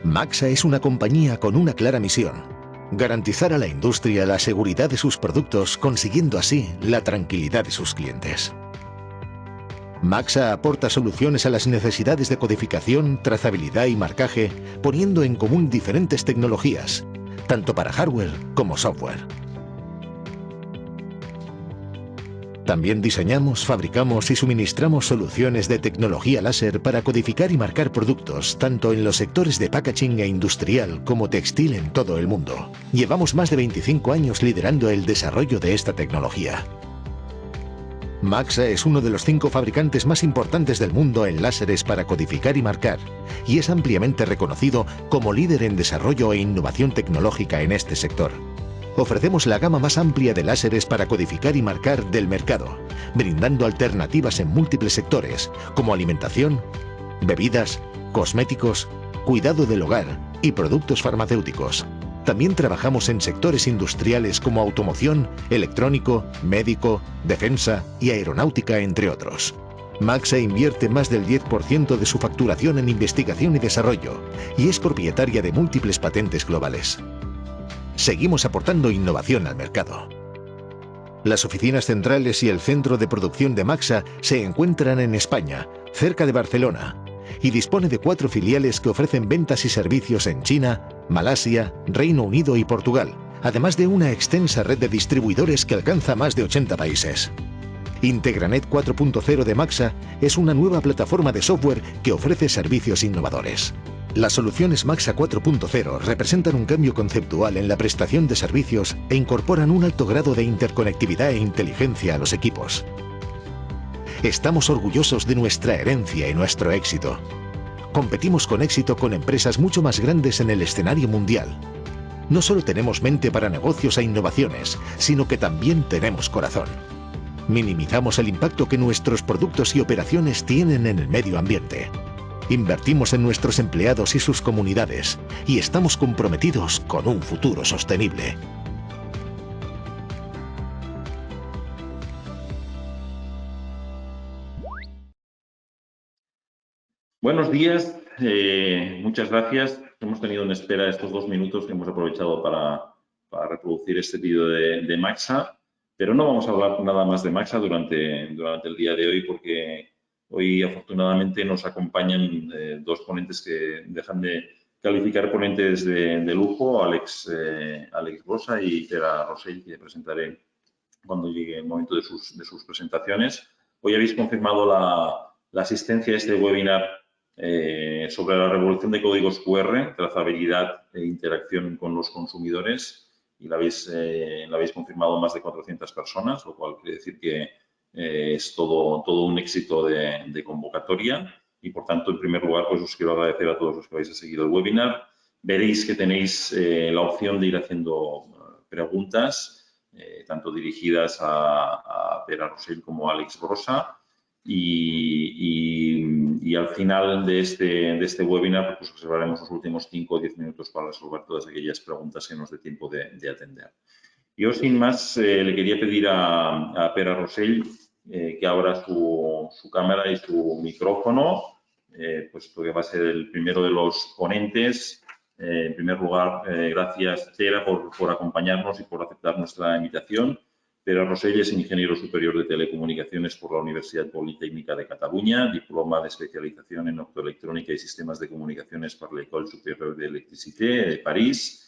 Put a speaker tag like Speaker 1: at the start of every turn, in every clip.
Speaker 1: Maxa es una compañía con una clara misión: garantizar a la industria la seguridad de sus productos, consiguiendo así la tranquilidad de sus clientes. Maxa aporta soluciones a las necesidades de codificación, trazabilidad y marcaje, poniendo en común diferentes tecnologías, tanto para hardware como software. También diseñamos, fabricamos y suministramos soluciones de tecnología láser para codificar y marcar productos, tanto en los sectores de packaging e industrial como textil en todo el mundo. Llevamos más de 25 años liderando el desarrollo de esta tecnología. Maxa es uno de los 5 fabricantes más importantes del mundo en láseres para codificar y marcar, y es ampliamente reconocido como líder en desarrollo e innovación tecnológica en este sector. Ofrecemos la gama más amplia de láseres para codificar y marcar del mercado, brindando alternativas en múltiples sectores, como alimentación, bebidas, cosméticos, cuidado del hogar y productos farmacéuticos. También trabajamos en sectores industriales como automoción, electrónico, médico, defensa y aeronáutica, entre otros. Maxa invierte más del 10% de su facturación en investigación y desarrollo, y es propietaria de múltiples patentes globales. Seguimos aportando innovación al mercado. Las oficinas centrales y el centro de producción de Maxa se encuentran en España, cerca de Barcelona, y dispone de 4 filiales que ofrecen ventas y servicios en China, Malasia, Reino Unido y Portugal, además de una extensa red de distribuidores que alcanza más de 80 países. Integranet 4.0 de Maxa es una nueva plataforma de software que ofrece servicios innovadores. Las soluciones Maxa 4.0 representan un cambio conceptual en la prestación de servicios e incorporan un alto grado de interconectividad e inteligencia a los equipos. Estamos orgullosos de nuestra herencia y nuestro éxito. Competimos con éxito con empresas mucho más grandes en el escenario mundial. No solo tenemos mente para negocios e innovaciones, sino que también tenemos corazón. Minimizamos el impacto que nuestros productos y operaciones tienen en el medio ambiente. Invertimos en nuestros empleados y sus comunidades, y estamos comprometidos con un futuro sostenible.
Speaker 2: Buenos días, muchas gracias. Hemos tenido en espera estos 2 minutos que hemos aprovechado para reproducir este vídeo de Maxa, pero no vamos a hablar nada más de Maxa durante el día de hoy, porque hoy afortunadamente nos acompañan 2 ponentes que dejan de calificar ponentes de lujo, Alex Brossa y Pere Rossell, que presentaré cuando llegue el momento de sus presentaciones. Hoy habéis confirmado la asistencia a este webinar sobre la revolución de códigos QR, trazabilidad e interacción con los consumidores, y la habéis confirmado más de 400 personas, lo cual quiere decir que es todo un éxito de convocatoria, y por tanto, en primer lugar, pues os quiero agradecer a todos los que habéis seguido el webinar. Veréis que tenéis la opción de ir haciendo preguntas, tanto dirigidas a Pere Rossell como a Alex Brossa. Y al final de este webinar, pues observaremos los últimos 5 o 10 minutos para resolver todas aquellas preguntas que nos dé tiempo de atender. Yo, sin más, le quería pedir a Pere Rossell que abra su cámara y su micrófono, puesto que va a ser el primero de los ponentes. En primer lugar, gracias, Pere, por acompañarnos y por aceptar nuestra invitación. Pere Rossell es ingeniero superior de telecomunicaciones por la Universidad Politécnica de Cataluña, diploma de especialización en optoelectrónica y sistemas de comunicaciones por la École Supérieure d'Electricité de París,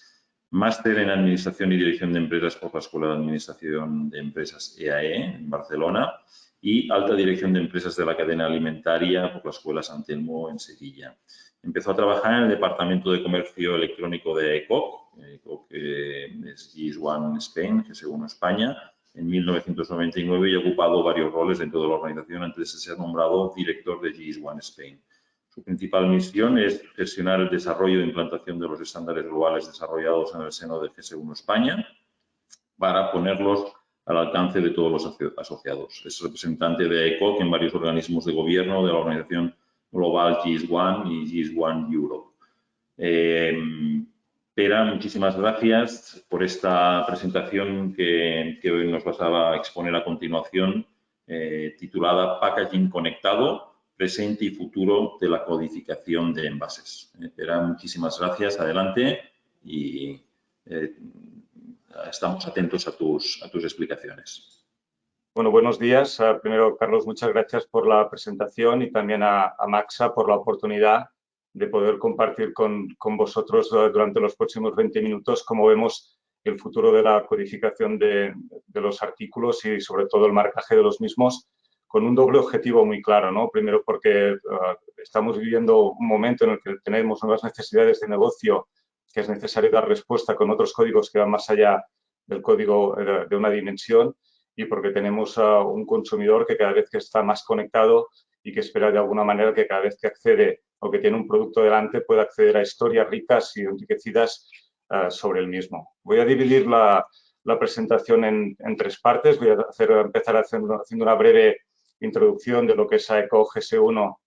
Speaker 2: máster en administración y dirección de empresas por la Escuela de Administración de Empresas EAE en Barcelona y alta dirección de empresas de la cadena alimentaria por la Escuela San Telmo en Sevilla. Empezó a trabajar en el departamento de comercio electrónico de ECOC, es GS1 Spain, GS1 España, en 1999, y ha ocupado varios roles dentro de la organización antes de ser nombrado director de GS1 Spain. Su principal misión es gestionar el desarrollo e implantación de los estándares globales desarrollados en el seno de GS1 España para ponerlos al alcance de todos los asociados. Es representante de ECOC en varios organismos de gobierno de la organización global GS1 y GS1 Europe. Pere, muchísimas gracias por esta presentación que hoy nos vas a exponer a continuación, titulada Packaging Conectado, presente y futuro de la codificación de envases. Pere, muchísimas gracias. Adelante y estamos atentos a tus explicaciones.
Speaker 3: Bueno, buenos días. Primero, Carlos, muchas gracias por la presentación y también a Maxa por la oportunidad de poder compartir con vosotros durante los próximos 20 minutos cómo vemos el futuro de la codificación de los artículos y, sobre todo, el marcaje de los mismos, con un doble objetivo muy claro, ¿no? Primero, porque estamos viviendo un momento en el que tenemos nuevas necesidades de negocio que es necesario dar respuesta con otros códigos que van más allá del código de una dimensión, y porque tenemos un consumidor que cada vez que está más conectado y que espera de alguna manera que cada vez que accede o que tiene un producto delante pueda acceder a historias ricas y enriquecidas sobre el mismo. Voy a dividir la presentación en tres partes. Voy a empezar haciendo una breve introducción de lo que es AECO GS1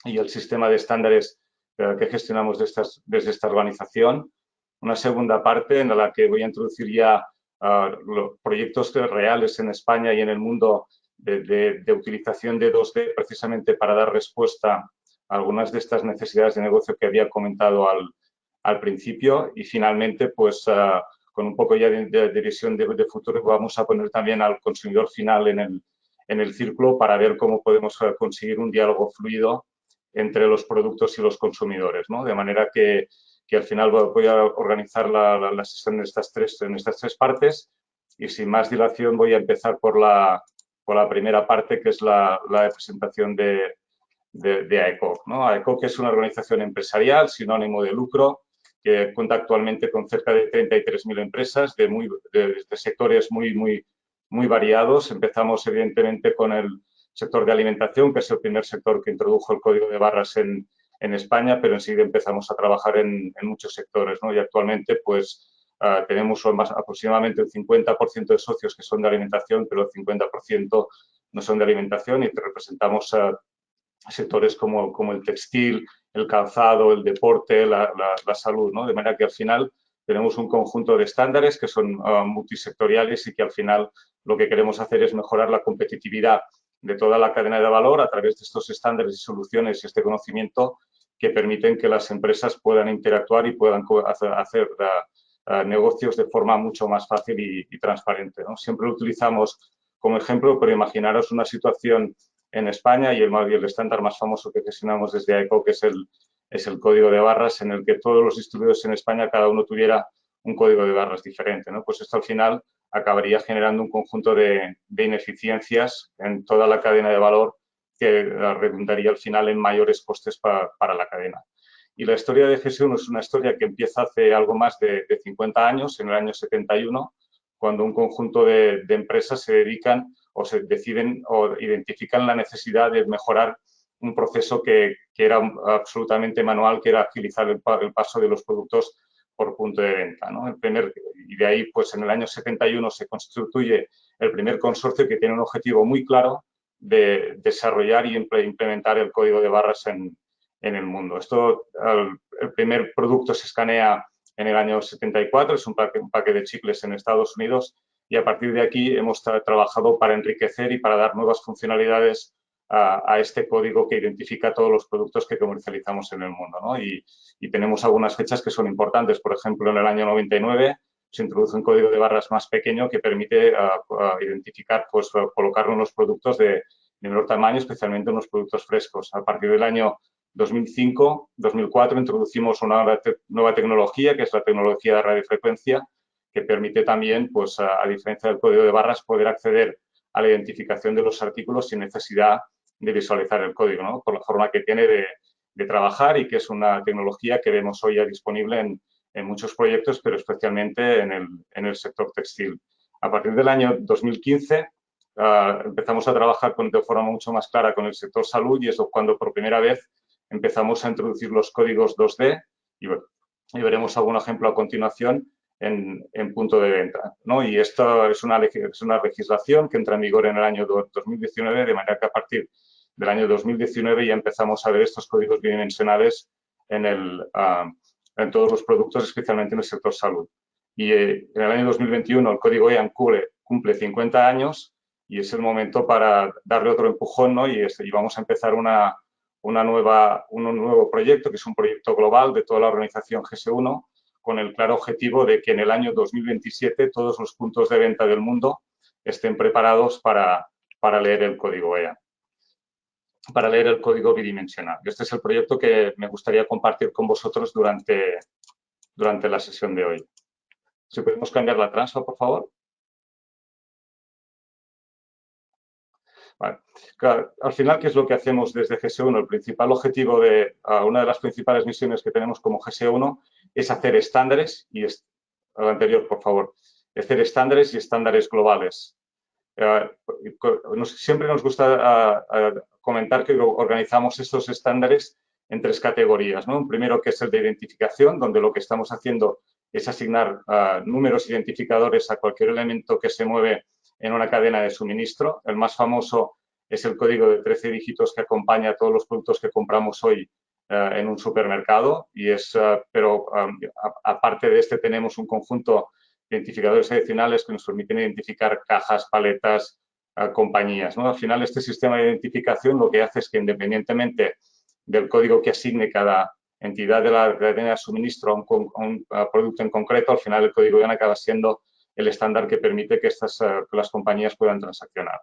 Speaker 3: y el sistema de estándares que gestionamos desde esta organización. Una segunda parte en la que voy a introducir ya los proyectos reales en España y en el mundo de utilización de 2D precisamente para dar respuesta a algunas de estas necesidades de negocio que había comentado al principio. Y finalmente, pues con un poco ya de visión de futuro, vamos a poner también al consumidor final en el círculo para ver cómo podemos conseguir un diálogo fluido entre los productos y los consumidores, ¿no? De manera que al final voy a organizar la sesión en estas tres partes, y sin más dilación voy a empezar por la primera parte, que es la presentación de AECO, ¿no? AECO, que es una organización empresarial sin ánimo de lucro, que cuenta actualmente con cerca de 33.000 empresas de sectores muy variados. Empezamos, evidentemente, con el sector de alimentación, que es el primer sector que introdujo el código de barras en España, pero enseguida empezamos a trabajar en muchos sectores, ¿no? Y actualmente, pues, tenemos aproximadamente el 50% de socios que son de alimentación, pero el 50% no son de alimentación, y representamos sectores como el textil, el calzado, el deporte, la salud, ¿no? De manera que al final tenemos un conjunto de estándares que son multisectoriales y que al final lo que queremos hacer es mejorar la competitividad de toda la cadena de valor a través de estos estándares y soluciones y este conocimiento que permiten que las empresas puedan interactuar y puedan hacer negocios de forma mucho más fácil y transparente, ¿no? Siempre lo utilizamos como ejemplo, pero imaginaros una situación en España y el estándar más famoso que gestionamos desde AECO, que es el código de barras, en el que todos los distribuidores en España cada uno tuviera un código de barras diferente, ¿no? Pues esto al final acabaría generando un conjunto de ineficiencias en toda la cadena de valor que redundaría al final en mayores costes para la cadena. Y la historia de GS1 es una historia que empieza hace algo más de 50 años, en el año 71, cuando un conjunto de empresas se dedican o se deciden o identifican la necesidad de mejorar un proceso que era absolutamente manual, que era agilizar el paso de los productos por punto de venta, ¿no? Y de ahí, pues en el año 71 se constituye el primer consorcio que tiene un objetivo muy claro de desarrollar y implementar el código de barras en el mundo. El primer producto se escanea en el año 74, es un paquete de chicles en Estados Unidos, y a partir de aquí hemos trabajado para enriquecer y para dar nuevas funcionalidades a este código que identifica todos los productos que comercializamos en el mundo, ¿no? Y tenemos algunas fechas que son importantes. Por ejemplo, en el año 99 se introduce un código de barras más pequeño que permite identificar, pues, colocarlo en los productos de menor tamaño, especialmente en los productos frescos. A partir del año 2005-2004 introducimos una nueva tecnología, que es la tecnología de radiofrecuencia, que permite también, pues, a diferencia del código de barras, poder acceder a la identificación de los artículos sin necesidad de visualizar el código, ¿no? Por la forma que tiene de trabajar, y que es una tecnología que vemos hoy ya disponible en muchos proyectos, pero especialmente en el sector textil. A partir del año 2015 empezamos a trabajar de forma mucho más clara con el sector salud, y es cuando por primera vez empezamos a introducir los códigos 2D, y veremos algún ejemplo a continuación en punto de venta, ¿no? Y esto es una legislación que entra en vigor en el año 2019, de manera que a partir del año 2019 ya empezamos a ver estos códigos bidimensionales en todos los productos, especialmente en el sector salud. Y en el año 2021 el código EAN cumple 50 años, y es el momento para darle otro empujón, ¿no? Y vamos a empezar una un nuevo proyecto, que es un proyecto global de toda la organización GS1, con el claro objetivo de que en el año 2027 todos los puntos de venta del mundo estén preparados para leer el código EAN, para leer el código bidimensional. Este es el proyecto que me gustaría compartir con vosotros durante la sesión de hoy. Si podemos cambiar la transfa, por favor. Vale. Claro, al final, ¿qué es lo que hacemos desde GS1? El principal objetivo una de las principales misiones que tenemos como GS1 es hacer estándares, al anterior, por favor, hacer estándares y estándares globales. Siempre nos gusta comentar que organizamos estos estándares en 3 categorías, ¿no? Un primero, que es el de identificación, donde lo que estamos haciendo es asignar números identificadores a cualquier elemento que se mueve en una cadena de suministro. El más famoso es el código de 13 dígitos que acompaña a todos los productos que compramos hoy en un supermercado. Pero aparte de este, tenemos un conjunto de identificadores adicionales que nos permiten identificar cajas, paletas, compañías, ¿no? Al final, este sistema de identificación lo que hace es que, independientemente del código que asigne cada entidad de la cadena de suministro a un producto en concreto, al final el código EAN acaba siendo el estándar que permite que las compañías puedan transaccionar.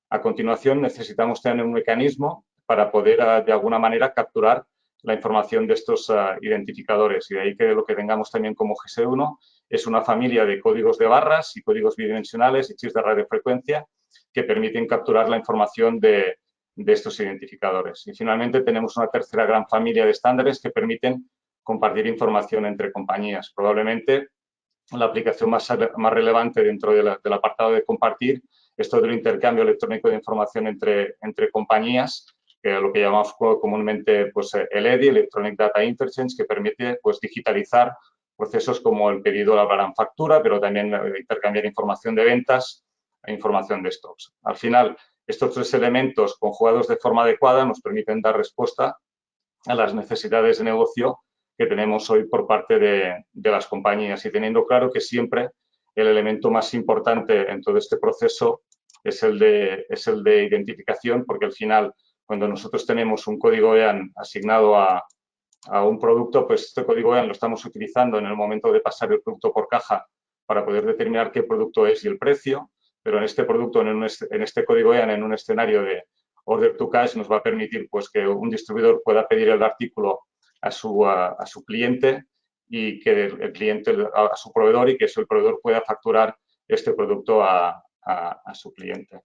Speaker 3: A continuación, necesitamos tener un mecanismo para poder, de alguna manera, capturar la información de estos identificadores. Y de ahí que lo que tengamos también como GS1 es una familia de códigos de barras y códigos bidimensionales y chips de radiofrecuencia que permiten capturar la información de estos identificadores. Y finalmente tenemos una tercera gran familia de estándares que permiten compartir información entre compañías. Probablemente la aplicación más relevante dentro del apartado de compartir es todo el intercambio electrónico de información entre compañías, que es lo que llamamos comúnmente pues, el EDI, Electronic Data Interchange, que permite pues, digitalizar procesos como el pedido de la gran factura, pero también intercambiar información de ventas e información de stocks. Al final, estos 3 elementos conjugados de forma adecuada nos permiten dar respuesta a las necesidades de negocio que tenemos hoy por parte de las compañías y teniendo claro que siempre el elemento más importante en todo este proceso es el de identificación, porque al final, cuando nosotros tenemos un código EAN asignado a un producto, pues este código EAN lo estamos utilizando en el momento de pasar el producto por caja para poder determinar qué producto es y el precio, pero en este producto, en este código EAN, en un escenario de order to cash, nos va a permitir pues, que un distribuidor pueda pedir el artículo a su cliente y que el cliente a su proveedor y que el proveedor pueda facturar este producto a su cliente.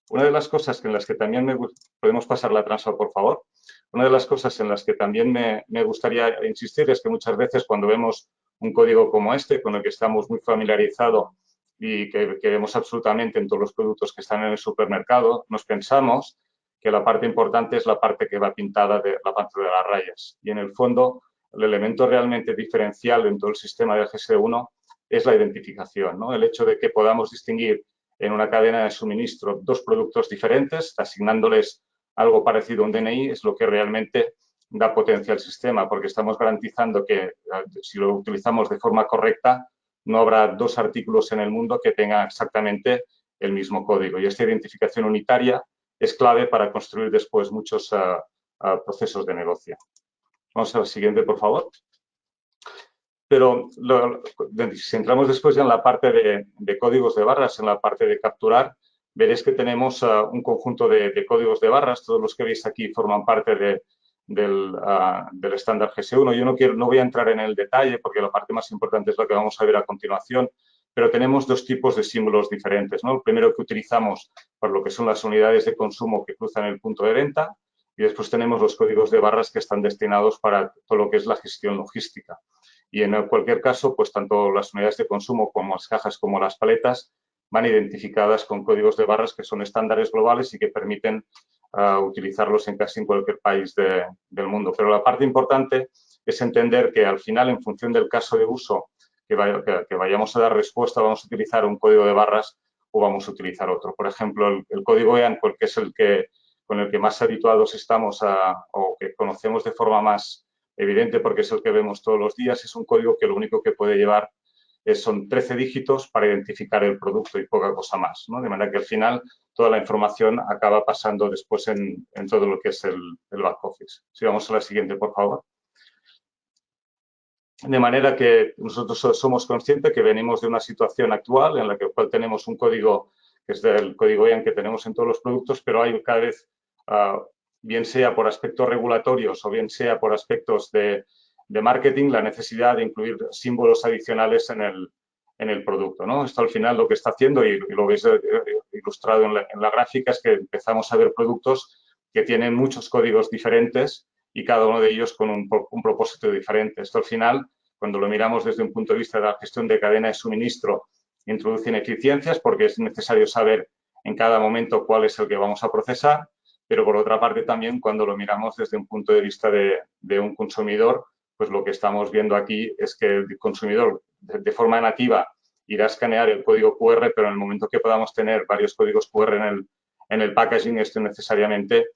Speaker 3: Una de las cosas en las que también podemos pasar la transfer, por favor. Una de las cosas en las que también me gustaría insistir es que muchas veces cuando vemos un código como este, con el que estamos muy familiarizados y que vemos absolutamente en todos los productos que están en el supermercado, nos pensamos que la parte importante es la parte que va pintada de la parte de las rayas. Y en el fondo, el elemento realmente diferencial en todo el sistema del GS1 es la identificación, ¿no? El hecho de que podamos distinguir en una cadena de suministro 2 productos diferentes, asignándoles algo parecido a un DNI, es lo que realmente da potencia al sistema, porque estamos garantizando que si lo utilizamos de forma correcta, no habrá 2 artículos en el mundo que tengan exactamente el mismo código. Y esta identificación unitaria es clave para construir después muchos procesos de negocio. Vamos al siguiente, por favor. Pero si entramos después ya en la parte de códigos de barras, en la parte de capturar, veréis que tenemos un conjunto de códigos de barras. Todos los que veis aquí forman parte del estándar GS1. Yo no voy a entrar en el detalle porque la parte más importante es la que vamos a ver a continuación, pero tenemos 2 tipos de símbolos diferentes, ¿no? El primero que utilizamos para lo que son las unidades de consumo que cruzan el punto de venta y después tenemos los códigos de barras que están destinados para todo lo que es la gestión logística. Y en cualquier caso, pues tanto las unidades de consumo como las cajas como las paletas van identificadas con códigos de barras que son estándares globales y que permiten utilizarlos en casi cualquier país del mundo. Pero la parte importante es entender que al final, en función del caso de uso que vayamos a dar respuesta, vamos a utilizar un código de barras o vamos a utilizar otro. Por ejemplo, el código EAN, que es con el que más habituados estamos o que conocemos de forma más evidente porque es el que vemos todos los días, es un código que lo único que puede llevar son 13 dígitos para identificar el producto y poca cosa más, ¿no? De manera que al final toda la información acaba pasando después en todo lo que es el back office. Si vamos a la siguiente, por favor. De manera que nosotros somos conscientes que venimos de una situación actual en la cual tenemos un código que es el código EAN que tenemos en todos los productos, pero hay cada vez, bien sea por aspectos regulatorios o bien sea por aspectos de marketing, la necesidad de incluir símbolos adicionales en el producto, ¿no? Esto al final lo que está haciendo, y lo veis ilustrado en la gráfica, es que empezamos a ver productos que tienen muchos códigos diferentes y cada uno de ellos con un propósito diferente. Esto al final, cuando lo miramos desde un punto de vista de la gestión de cadena de suministro, introduce ineficiencias porque es necesario saber en cada momento cuál es el que vamos a procesar, pero por otra parte también cuando lo miramos desde un punto de vista de un consumidor, pues lo que estamos viendo aquí es que el consumidor de forma nativa irá a escanear el código QR, pero en el momento que podamos tener varios códigos QR en el packaging, esto necesariamente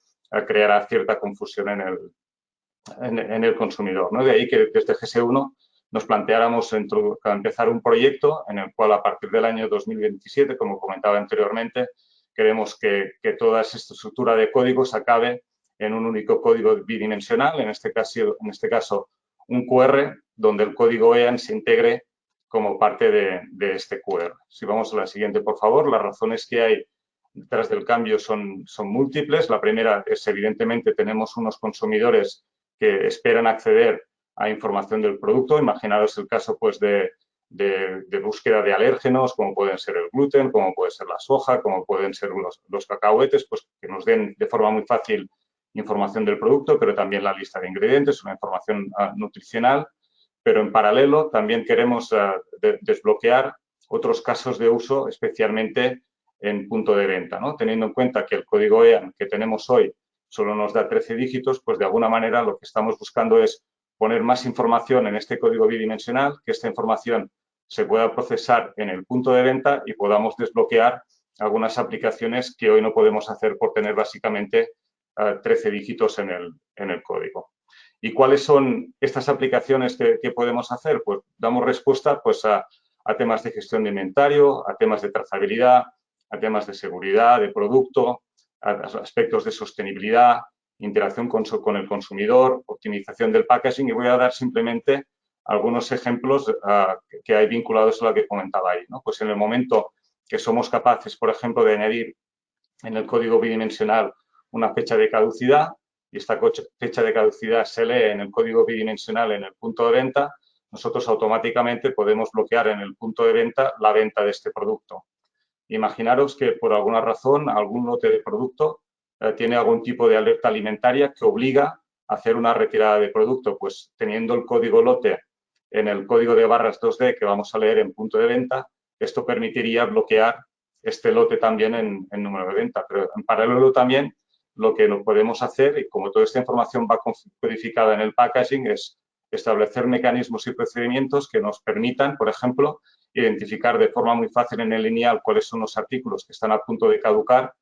Speaker 3: creará cierta confusión en el consumidor, ¿no? De ahí que desde GS1 nos planteáramos empezar un proyecto en el cual a partir del año 2027, como comentaba anteriormente, queremos que toda esta estructura de códigos acabe en un único código bidimensional, en este caso un QR, donde el código EAN se integre como parte de este QR. Si vamos a la siguiente, por favor, las razones que hay detrás del cambio son múltiples. La primera es, evidentemente, tenemos unos consumidores que esperan acceder a información del producto. Imaginaros el caso, pues, de búsqueda de alérgenos, como pueden ser el gluten, como puede ser la soja, como pueden ser los cacahuetes, pues que nos den de forma muy fácil información del producto, pero también la lista de ingredientes, una información nutricional. Pero en paralelo también queremos desbloquear otros casos de uso, especialmente en punto de venta, ¿no? Teniendo en cuenta que el código EAN que tenemos hoy solo nos da 13 dígitos, pues de alguna manera lo que estamos buscando es poner más información en este código bidimensional, que esta información se pueda procesar en el punto de venta y podamos desbloquear algunas aplicaciones que hoy no podemos hacer por tener básicamente 13 dígitos en el código. ¿Y cuáles son estas aplicaciones que podemos hacer? Pues damos respuesta pues, a temas de gestión de inventario, a temas de trazabilidad, a temas de seguridad, de producto, a aspectos de sostenibilidad, interacción con el consumidor, optimización del packaging, y voy a dar simplemente algunos ejemplos que hay vinculados a lo que comentaba ahí, ¿no? Pues en el momento que somos capaces, por ejemplo, de añadir en el código bidimensional una fecha de caducidad, y esta fecha de caducidad se lee en el código bidimensional en el punto de venta, nosotros automáticamente podemos bloquear en el punto de venta la venta de este producto. Imaginaros que por alguna razón algún lote de producto tiene algún tipo de alerta alimentaria que obliga a hacer una retirada de producto. Pues teniendo el código lote en el código de barras 2D que vamos a leer en punto de venta, esto permitiría bloquear este lote también en número de venta. Pero en paralelo también lo que podemos hacer, y como toda esta información va codificada en el packaging, es establecer mecanismos y procedimientos que nos permitan, por ejemplo, identificar de forma muy fácil en el lineal cuáles son los artículos que están a punto de caducar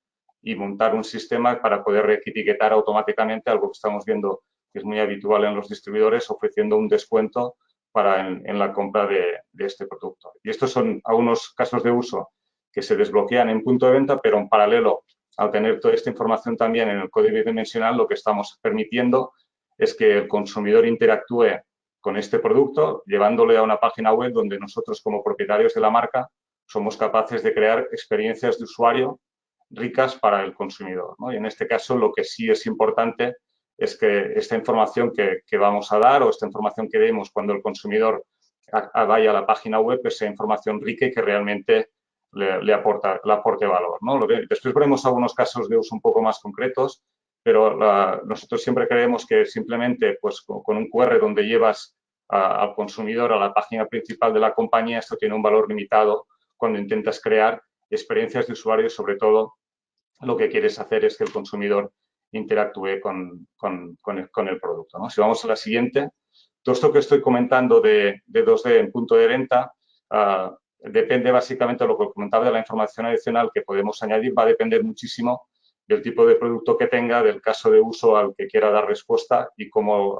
Speaker 3: y montar un sistema para poder reetiquetar automáticamente, algo que estamos viendo que es muy habitual en los distribuidores, ofreciendo un descuento en la compra de este producto. Y estos son algunos casos de uso que se desbloquean en punto de venta, pero en paralelo, al tener toda esta información también en el código bidimensional, lo que estamos permitiendo es que el consumidor interactúe con este producto, llevándole a una página web donde nosotros, como propietarios de la marca, somos capaces de crear experiencias de usuario ricas para el consumidor, ¿no? Y en este caso, lo que sí es importante es que esta información que vamos a dar o esta información que demos cuando el consumidor vaya a la página web sea información rica y que realmente le aporte valor, ¿no? Después veremos algunos casos de uso un poco más concretos, pero nosotros siempre creemos que simplemente pues, con un QR donde llevas al consumidor a la página principal de la compañía, esto tiene un valor limitado cuando intentas crear experiencias de usuario y, sobre todo, lo que quieres hacer es que el consumidor interactúe con el producto, ¿no? Si vamos a la siguiente, todo esto que estoy comentando de 2D en punto de venta depende básicamente de lo que comentaba de la información adicional que podemos añadir, va a depender muchísimo del tipo de producto que tenga, del caso de uso al que quiera dar respuesta y cómo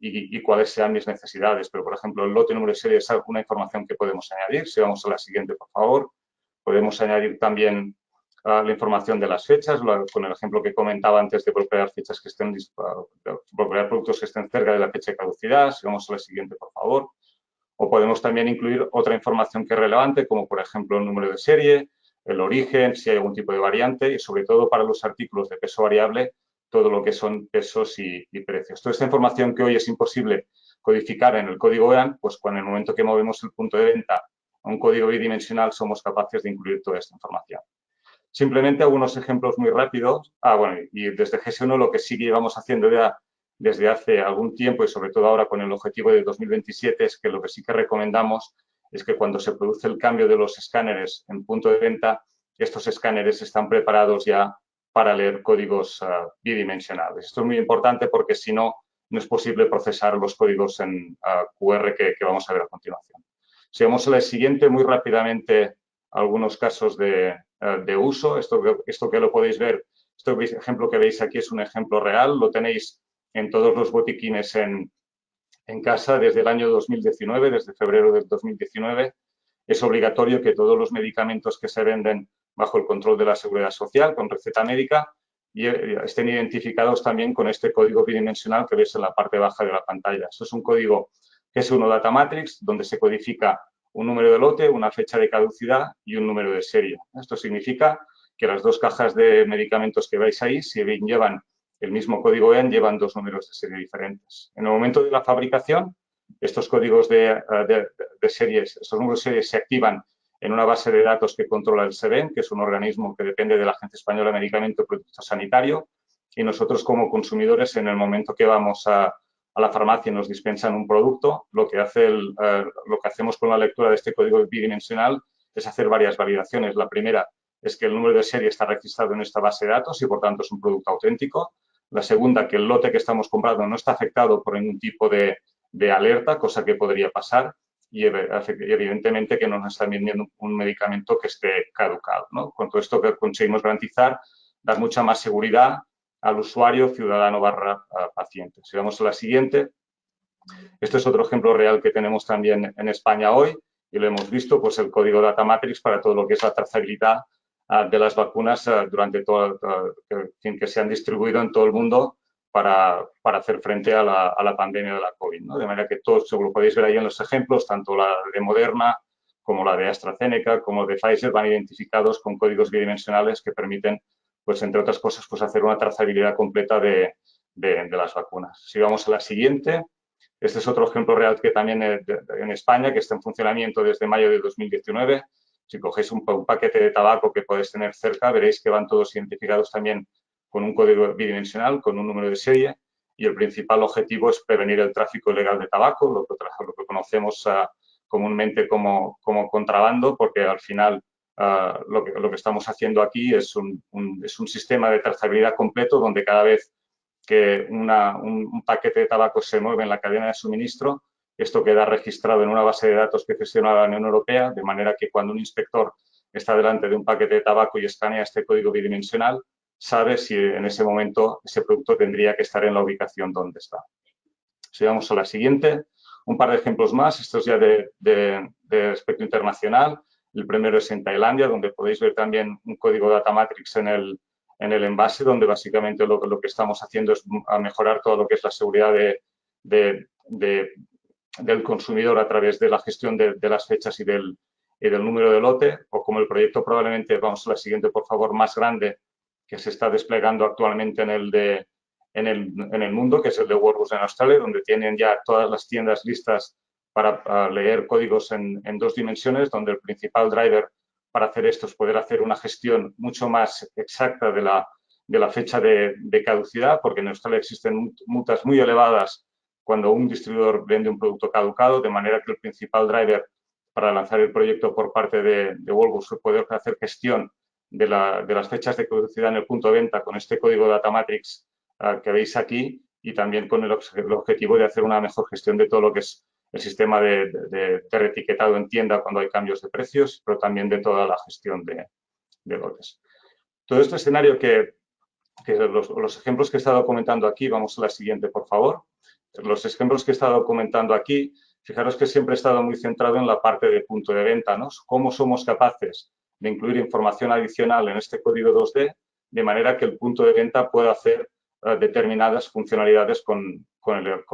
Speaker 3: y cuáles sean mis necesidades. Pero, por ejemplo, el lote y número de serie es alguna información que podemos añadir. Si vamos a la siguiente, por favor. Podemos añadir también la información de las fechas, con el ejemplo que comentaba antes de procurar fechas que estén, procurar productos que estén cerca de la fecha de caducidad. Si vamos a la siguiente, por favor. O podemos también incluir otra información que es relevante, como por ejemplo el número de serie, el origen, si hay algún tipo de variante y sobre todo para los artículos de peso variable, todo lo que son pesos y precios. Toda esta información que hoy es imposible codificar en el código EAN, pues cuando en el momento que movemos el punto de venta a un código bidimensional somos capaces de incluir toda esta información. Simplemente algunos ejemplos muy rápidos. Bueno, y desde GS1 lo que sí que llevamos haciendo ya desde hace algún tiempo y sobre todo ahora con el objetivo de 2027 es que lo que sí que recomendamos es que cuando se produce el cambio de los escáneres en punto de venta, estos escáneres están preparados ya para leer códigos bidimensionales. Esto es muy importante porque si no, no es posible procesar los códigos en QR que vamos a ver a continuación. Si vamos a la siguiente, muy rápidamente, algunos casos de uso. Esto que lo podéis ver, este ejemplo que veis aquí es un ejemplo real. Lo tenéis en todos los botiquines en casa desde el año 2019, desde febrero del 2019. Es obligatorio que todos los medicamentos que se venden bajo el control de la Seguridad Social, con receta médica, estén identificados también con este código bidimensional que veis en la parte baja de la pantalla. Esto es un código GS1 Data Matrix, donde se codifica un número de lote, una fecha de caducidad y un número de serie. Esto significa que las dos cajas de medicamentos que veis ahí, si bien llevan el mismo código EAN, llevan dos números de serie diferentes. En el momento de la fabricación, estos códigos de series, estos números de serie se activan en una base de datos que controla el SEBEN, que es un organismo que depende de la Agencia Española de Medicamento y Producto Sanitario, y nosotros como consumidores, en el momento que vamos a la farmacia y nos dispensan un producto, lo que hacemos con la lectura de este código bidimensional es hacer varias validaciones. La primera es que el número de serie está registrado en esta base de datos y, por tanto, es un producto auténtico. La segunda, que el lote que estamos comprando no está afectado por ningún tipo de alerta, cosa que podría pasar. Y, evidentemente, que no nos están vendiendo un medicamento que esté caducado, ¿no? Con todo esto que conseguimos garantizar, dar mucha más seguridad al usuario, ciudadano / paciente. Si vamos a la siguiente, este es otro ejemplo real que tenemos también en España hoy y lo hemos visto, pues el código Data Matrix para todo lo que es la trazabilidad de las vacunas durante todo, que se han distribuido en todo el mundo para hacer frente a la pandemia de la COVID, ¿no? De manera que todos, lo podéis ver ahí en los ejemplos, tanto la de Moderna como la de AstraZeneca, como de Pfizer, van identificados con códigos bidimensionales que permiten, pues entre otras cosas, pues hacer una trazabilidad completa de las vacunas. Si vamos a la siguiente, este es otro ejemplo real que también en España, que está en funcionamiento desde mayo de 2019. Si cogéis un paquete de tabaco que podéis tener cerca, veréis que van todos identificados también con un código bidimensional, con un número de serie, y el principal objetivo es prevenir el tráfico ilegal de tabaco, lo que conocemos comúnmente como contrabando, porque al final lo que estamos haciendo aquí es un sistema de trazabilidad completo donde cada vez que un paquete de tabaco se mueve en la cadena de suministro, esto queda registrado en una base de datos que gestiona la Unión Europea, de manera que cuando un inspector está delante de un paquete de tabaco y escanea este código bidimensional, sabe si en ese momento ese producto tendría que estar en la ubicación donde está. Si vamos a la siguiente, un par de ejemplos más, estos ya de aspecto internacional. El primero es en Tailandia, donde podéis ver también un código Data Matrix en el envase, donde básicamente lo que estamos haciendo es mejorar todo lo que es la seguridad del consumidor a través de la gestión de las fechas y del número de lote, o como el proyecto probablemente, vamos a la siguiente, por favor, más grande que se está desplegando actualmente en el mundo, que es el de Woolworths en Australia, donde tienen ya todas las tiendas listas para leer códigos en 2 dimensiones, donde el principal driver para hacer esto es poder hacer una gestión mucho más exacta de la fecha de caducidad, porque en Australia existen multas muy elevadas cuando un distribuidor vende un producto caducado, de manera que el principal driver para lanzar el proyecto por parte de Woolworths es poder hacer gestión de las fechas de caducidad en el punto de venta con este código Data Matrix que veis aquí, y también con el objetivo de hacer una mejor gestión de todo lo que es el sistema de reetiquetado en tienda cuando hay cambios de precios, pero también de toda la gestión de lotes. Todo este escenario que los ejemplos que he estado comentando aquí, vamos a la siguiente, por favor, los ejemplos que he estado comentando aquí, fijaros que siempre he estado muy centrado en la parte de punto de venta, ¿no? Cómo somos capaces de incluir información adicional en este código 2D, de manera que el punto de venta pueda hacer determinadas funcionalidades con el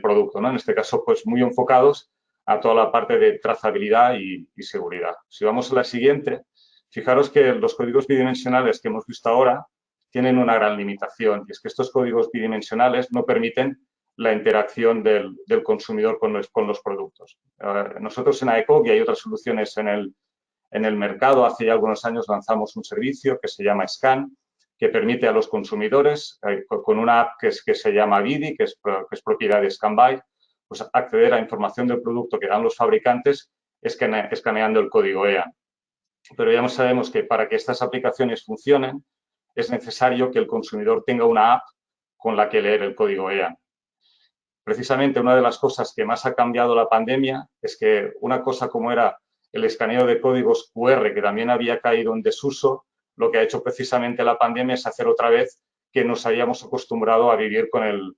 Speaker 3: producto, ¿no? En este caso, pues muy enfocados a toda la parte de trazabilidad y seguridad. Si vamos a la siguiente, fijaros que los códigos bidimensionales que hemos visto ahora tienen una gran limitación, y es que estos códigos bidimensionales no permiten la interacción del consumidor con los productos. Nosotros en AECOG y hay otras soluciones en el mercado, hace ya algunos años lanzamos un servicio que se llama Scan, que permite a los consumidores, con una app que se llama Vidi, que es propiedad de Scanby, pues acceder a información del producto que dan los fabricantes escaneando el código EAN. Pero ya sabemos que para que estas aplicaciones funcionen, es necesario que el consumidor tenga una app con la que leer el código EAN. Precisamente una de las cosas que más ha cambiado la pandemia es que una cosa como era el escaneo de códigos QR, que también había caído en desuso, lo que ha hecho precisamente la pandemia es hacer otra vez que nos hayamos acostumbrado a vivir con el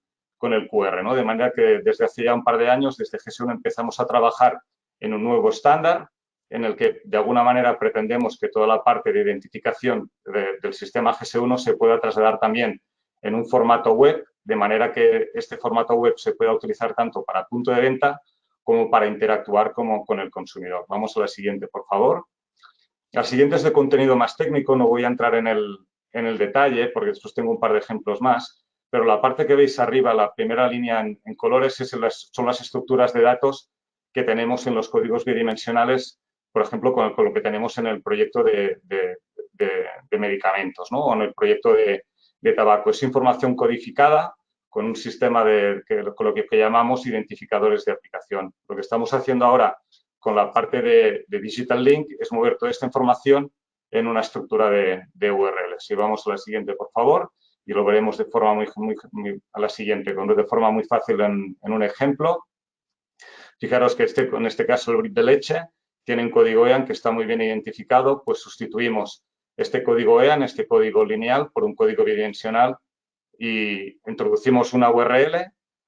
Speaker 3: QR, ¿no? De manera que desde hace ya un par de años, desde GS1, empezamos a trabajar en un nuevo estándar en el que de alguna manera pretendemos que toda la parte de identificación del sistema GS1 se pueda trasladar también en un formato web, de manera que este formato web se pueda utilizar tanto para punto de venta como para interactuar con el consumidor. Vamos a la siguiente, por favor. La siguiente es de contenido más técnico, no voy a entrar en el detalle porque después tengo un par de ejemplos más, pero la parte que veis arriba, la primera línea en colores, son las estructuras de datos que tenemos en los códigos bidimensionales, por ejemplo, con lo que tenemos en el proyecto de medicamentos, ¿no? O en el proyecto de tabaco. Es información codificada con un sistema con lo que llamamos identificadores de aplicación. Lo que estamos haciendo ahora con la parte de Digital Link es mover toda esta información en una estructura de URLs. Si vamos a la siguiente, por favor, y lo veremos de forma a la siguiente, de forma muy fácil en un ejemplo. Fijaros que en este caso el brick de leche tiene un código EAN que está muy bien identificado, pues sustituimos este código EAN, este código lineal, por un código bidimensional y introducimos una URL,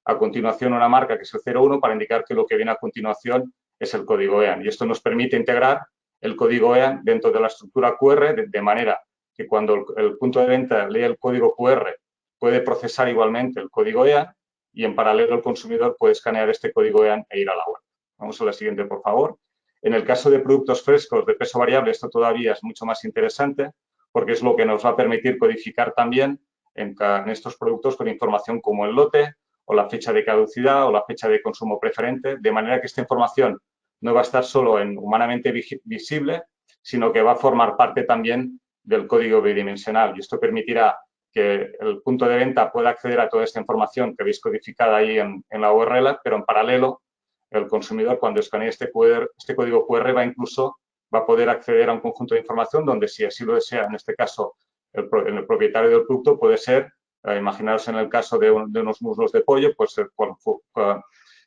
Speaker 3: a continuación una marca que es el 01 para indicar que lo que viene a continuación es el código EAN. Y esto nos permite integrar el código EAN dentro de la estructura QR de manera que cuando el punto de venta lee el código QR puede procesar igualmente el código EAN y en paralelo el consumidor puede escanear este código EAN e ir a la web. Vamos a la siguiente, por favor. En el caso de productos frescos de peso variable, esto todavía es mucho más interesante porque es lo que nos va a permitir codificar también en estos productos con información como el lote o la fecha de caducidad o la fecha de consumo preferente, de manera que esta información no va a estar solo humanamente visible, sino que va a formar parte también del código bidimensional. Y esto permitirá que el punto de venta pueda acceder a toda esta información que veis codificada ahí en la URL, pero en paralelo el consumidor cuando escanee este código QR va a poder acceder a un conjunto de información donde, si así lo desea, en este caso el propietario del producto puede ser, imaginaos en el caso de unos muslos de pollo, pues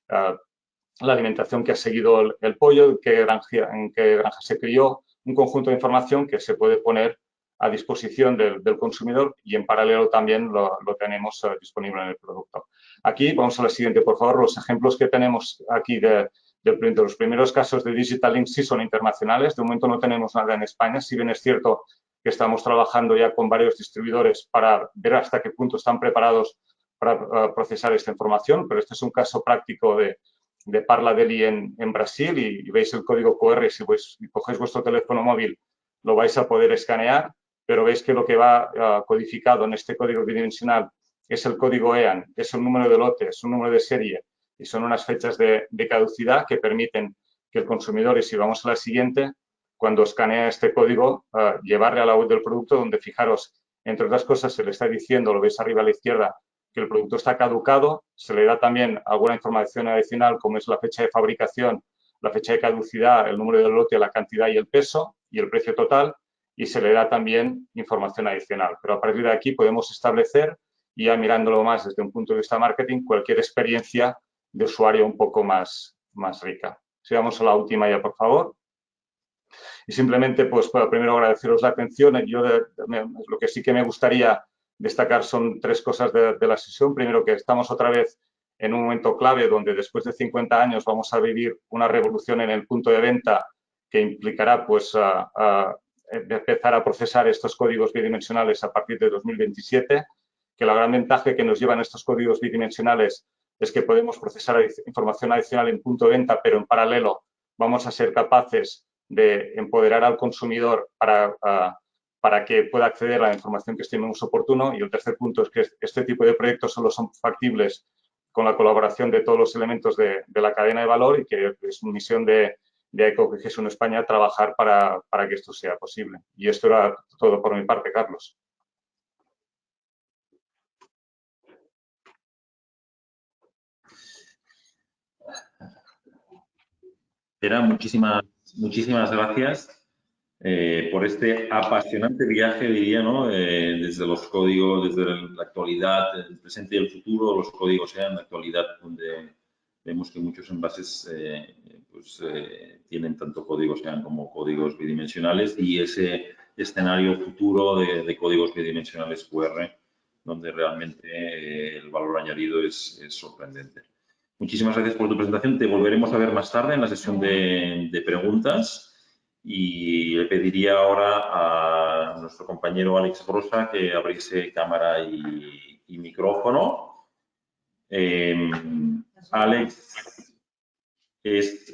Speaker 3: la alimentación que ha seguido el pollo, en qué granja se crió, un conjunto de información que se puede poner a disposición del consumidor y en paralelo también lo tenemos disponible en el producto. Aquí, vamos a la siguiente, por favor. Los ejemplos que tenemos aquí de los primeros casos de Digital Link sí son internacionales. De momento no tenemos nada en España, si bien es cierto que estamos trabajando ya con varios distribuidores para ver hasta qué punto están preparados para procesar esta información, pero este es un caso práctico de Parla Deli en Brasil y veis el código QR, si cogéis vuestro teléfono móvil lo vais a poder escanear, pero veis que lo que va codificado en este código bidimensional es el código EAN, es un número de lote, es un número de serie y son unas fechas de caducidad que permiten que el consumidor, y si vamos a la siguiente, cuando escanea este código, llevarle a la web del producto donde, fijaros, entre otras cosas se le está diciendo, lo veis arriba a la izquierda, que el producto está caducado, se le da también alguna información adicional como es la fecha de fabricación, la fecha de caducidad, el número del lote, la cantidad y el peso y el precio total, y se le da también información adicional. Pero a partir de aquí podemos establecer, y ya mirándolo más desde un punto de vista marketing, cualquier experiencia de usuario un poco más rica. Si vamos a la última ya, por favor. Y simplemente, pues, primero agradeceros la atención. Yo lo que sí que me gustaría destacar son 3 cosas de la sesión. Primero, que estamos otra vez en un momento clave donde después de 50 años vamos a vivir una revolución en el punto de venta que implicará pues, empezar a procesar estos códigos bidimensionales a partir de 2027, que la gran ventaja que nos llevan estos códigos bidimensionales es que podemos procesar información adicional en punto de venta, pero en paralelo vamos a ser capaces de empoderar al consumidor para que pueda acceder a la información que estimemos oportuno. Y el tercer punto es que este tipo de proyectos solo son factibles con la colaboración de todos los elementos de la cadena de valor y que es misión de Ecogesun España trabajar para que esto sea posible. Y esto era todo por mi parte, Carlos.
Speaker 2: Pere, muchísimas gracias por este apasionante viaje, diría, ¿no? Desde los códigos, desde la actualidad, el presente y el futuro, los códigos sean la actualidad, donde vemos que muchos envases tienen tanto códigos sean como códigos bidimensionales, y ese escenario futuro de códigos bidimensionales QR, donde realmente el valor añadido es sorprendente. Muchísimas gracias por tu presentación. Te volveremos a ver más tarde en la sesión de preguntas, y le pediría ahora a nuestro compañero Alex Brosa que abriese cámara y micrófono. Alex es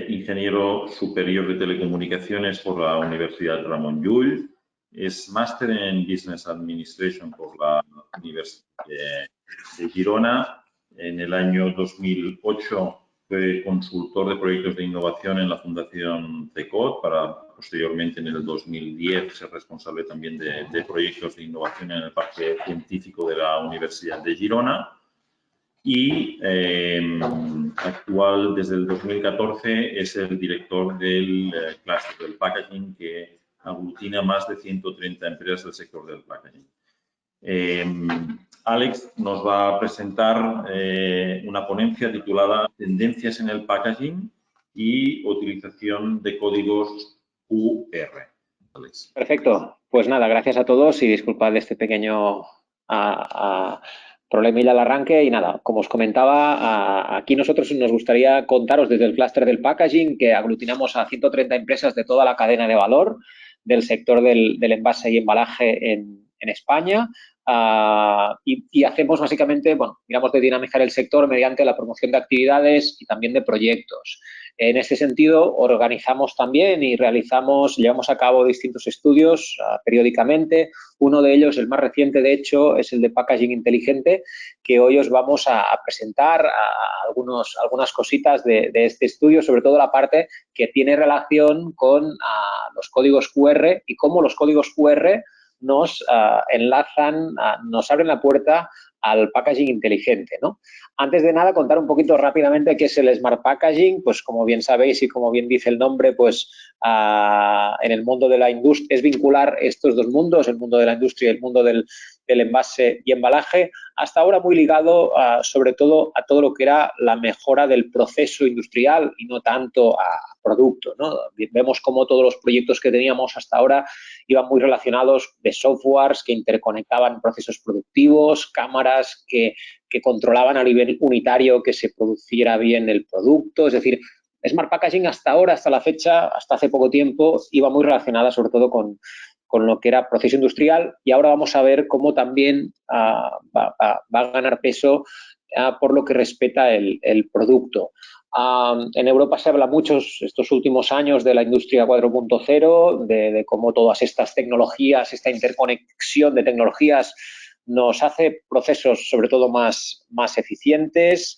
Speaker 2: ingeniero superior de telecomunicaciones por la Universidad Ramon Llull, es máster en Business Administration por la Universidad de Girona. En el año 2008 fue consultor de proyectos de innovación en la Fundación CECOT, para posteriormente en el 2010 ser responsable también de proyectos de innovación en el Parque Científico de la Universidad de Girona. Y actual, desde el 2014, es el director del clúster del packaging, que aglutina más de 130 empresas del sector del packaging. Alex nos va a presentar una ponencia titulada Tendencias en el packaging y utilización de códigos QR. Alex.
Speaker 4: Perfecto. Pues nada, gracias a todos y disculpad este pequeño problemilla al arranque. Y nada, como os comentaba, aquí nosotros nos gustaría contaros desde el clúster del packaging, que aglutinamos a 130 empresas de toda la cadena de valor del sector del envase y embalaje en España. Y hacemos básicamente, bueno, miramos de dinamizar el sector mediante la promoción de actividades y también de proyectos. En este sentido, organizamos también y llevamos a cabo distintos estudios periódicamente. Uno de ellos, el más reciente, de hecho, es el de packaging inteligente, que hoy os vamos a presentar algunas cositas de este estudio, sobre todo la parte que tiene relación con los códigos QR y cómo los códigos QR nos enlazan, nos abren la puerta al packaging inteligente, ¿no? Antes de nada, contar un poquito rápidamente qué es el Smart Packaging. Pues como bien sabéis y como bien dice el nombre, pues en el mundo de la industria es vincular estos dos mundos, el mundo de la industria y el mundo del envase y embalaje, hasta ahora muy ligado sobre todo a todo lo que era la mejora del proceso industrial y no tanto a producto, ¿no? Vemos cómo todos los proyectos que teníamos hasta ahora iban muy relacionados de softwares que interconectaban procesos productivos, cámaras que controlaban a nivel unitario que se produciera bien el producto. Es decir, Smart Packaging hasta ahora, hasta la fecha, hasta hace poco tiempo, iba muy relacionada sobre todo con lo que era proceso industrial, y ahora vamos a ver cómo también va a ganar peso por lo que respecta el producto. En Europa se habla mucho estos últimos años de la industria 4.0, de cómo todas estas tecnologías, esta interconexión de tecnologías nos hace procesos sobre todo más eficientes,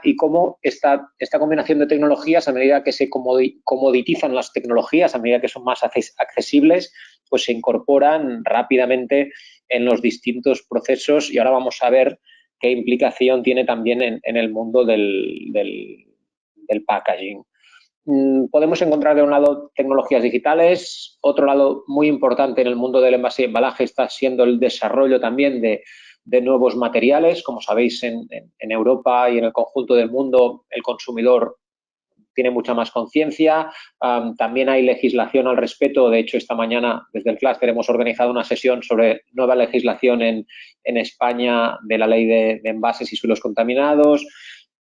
Speaker 4: y cómo esta combinación de tecnologías, a medida que se comoditizan las tecnologías, a medida que son más accesibles, pues se incorporan rápidamente en los distintos procesos, y ahora vamos a ver qué implicación tiene también en el mundo del packaging. Podemos encontrar de un lado tecnologías digitales, otro lado muy importante en el mundo del envase y embalaje está siendo el desarrollo también de nuevos materiales. Como sabéis, en Europa y en el conjunto del mundo, el consumidor tiene mucha más conciencia. También hay legislación al respecto. De hecho, esta mañana desde el clúster hemos organizado una sesión sobre nueva legislación en España de la ley de envases y suelos contaminados,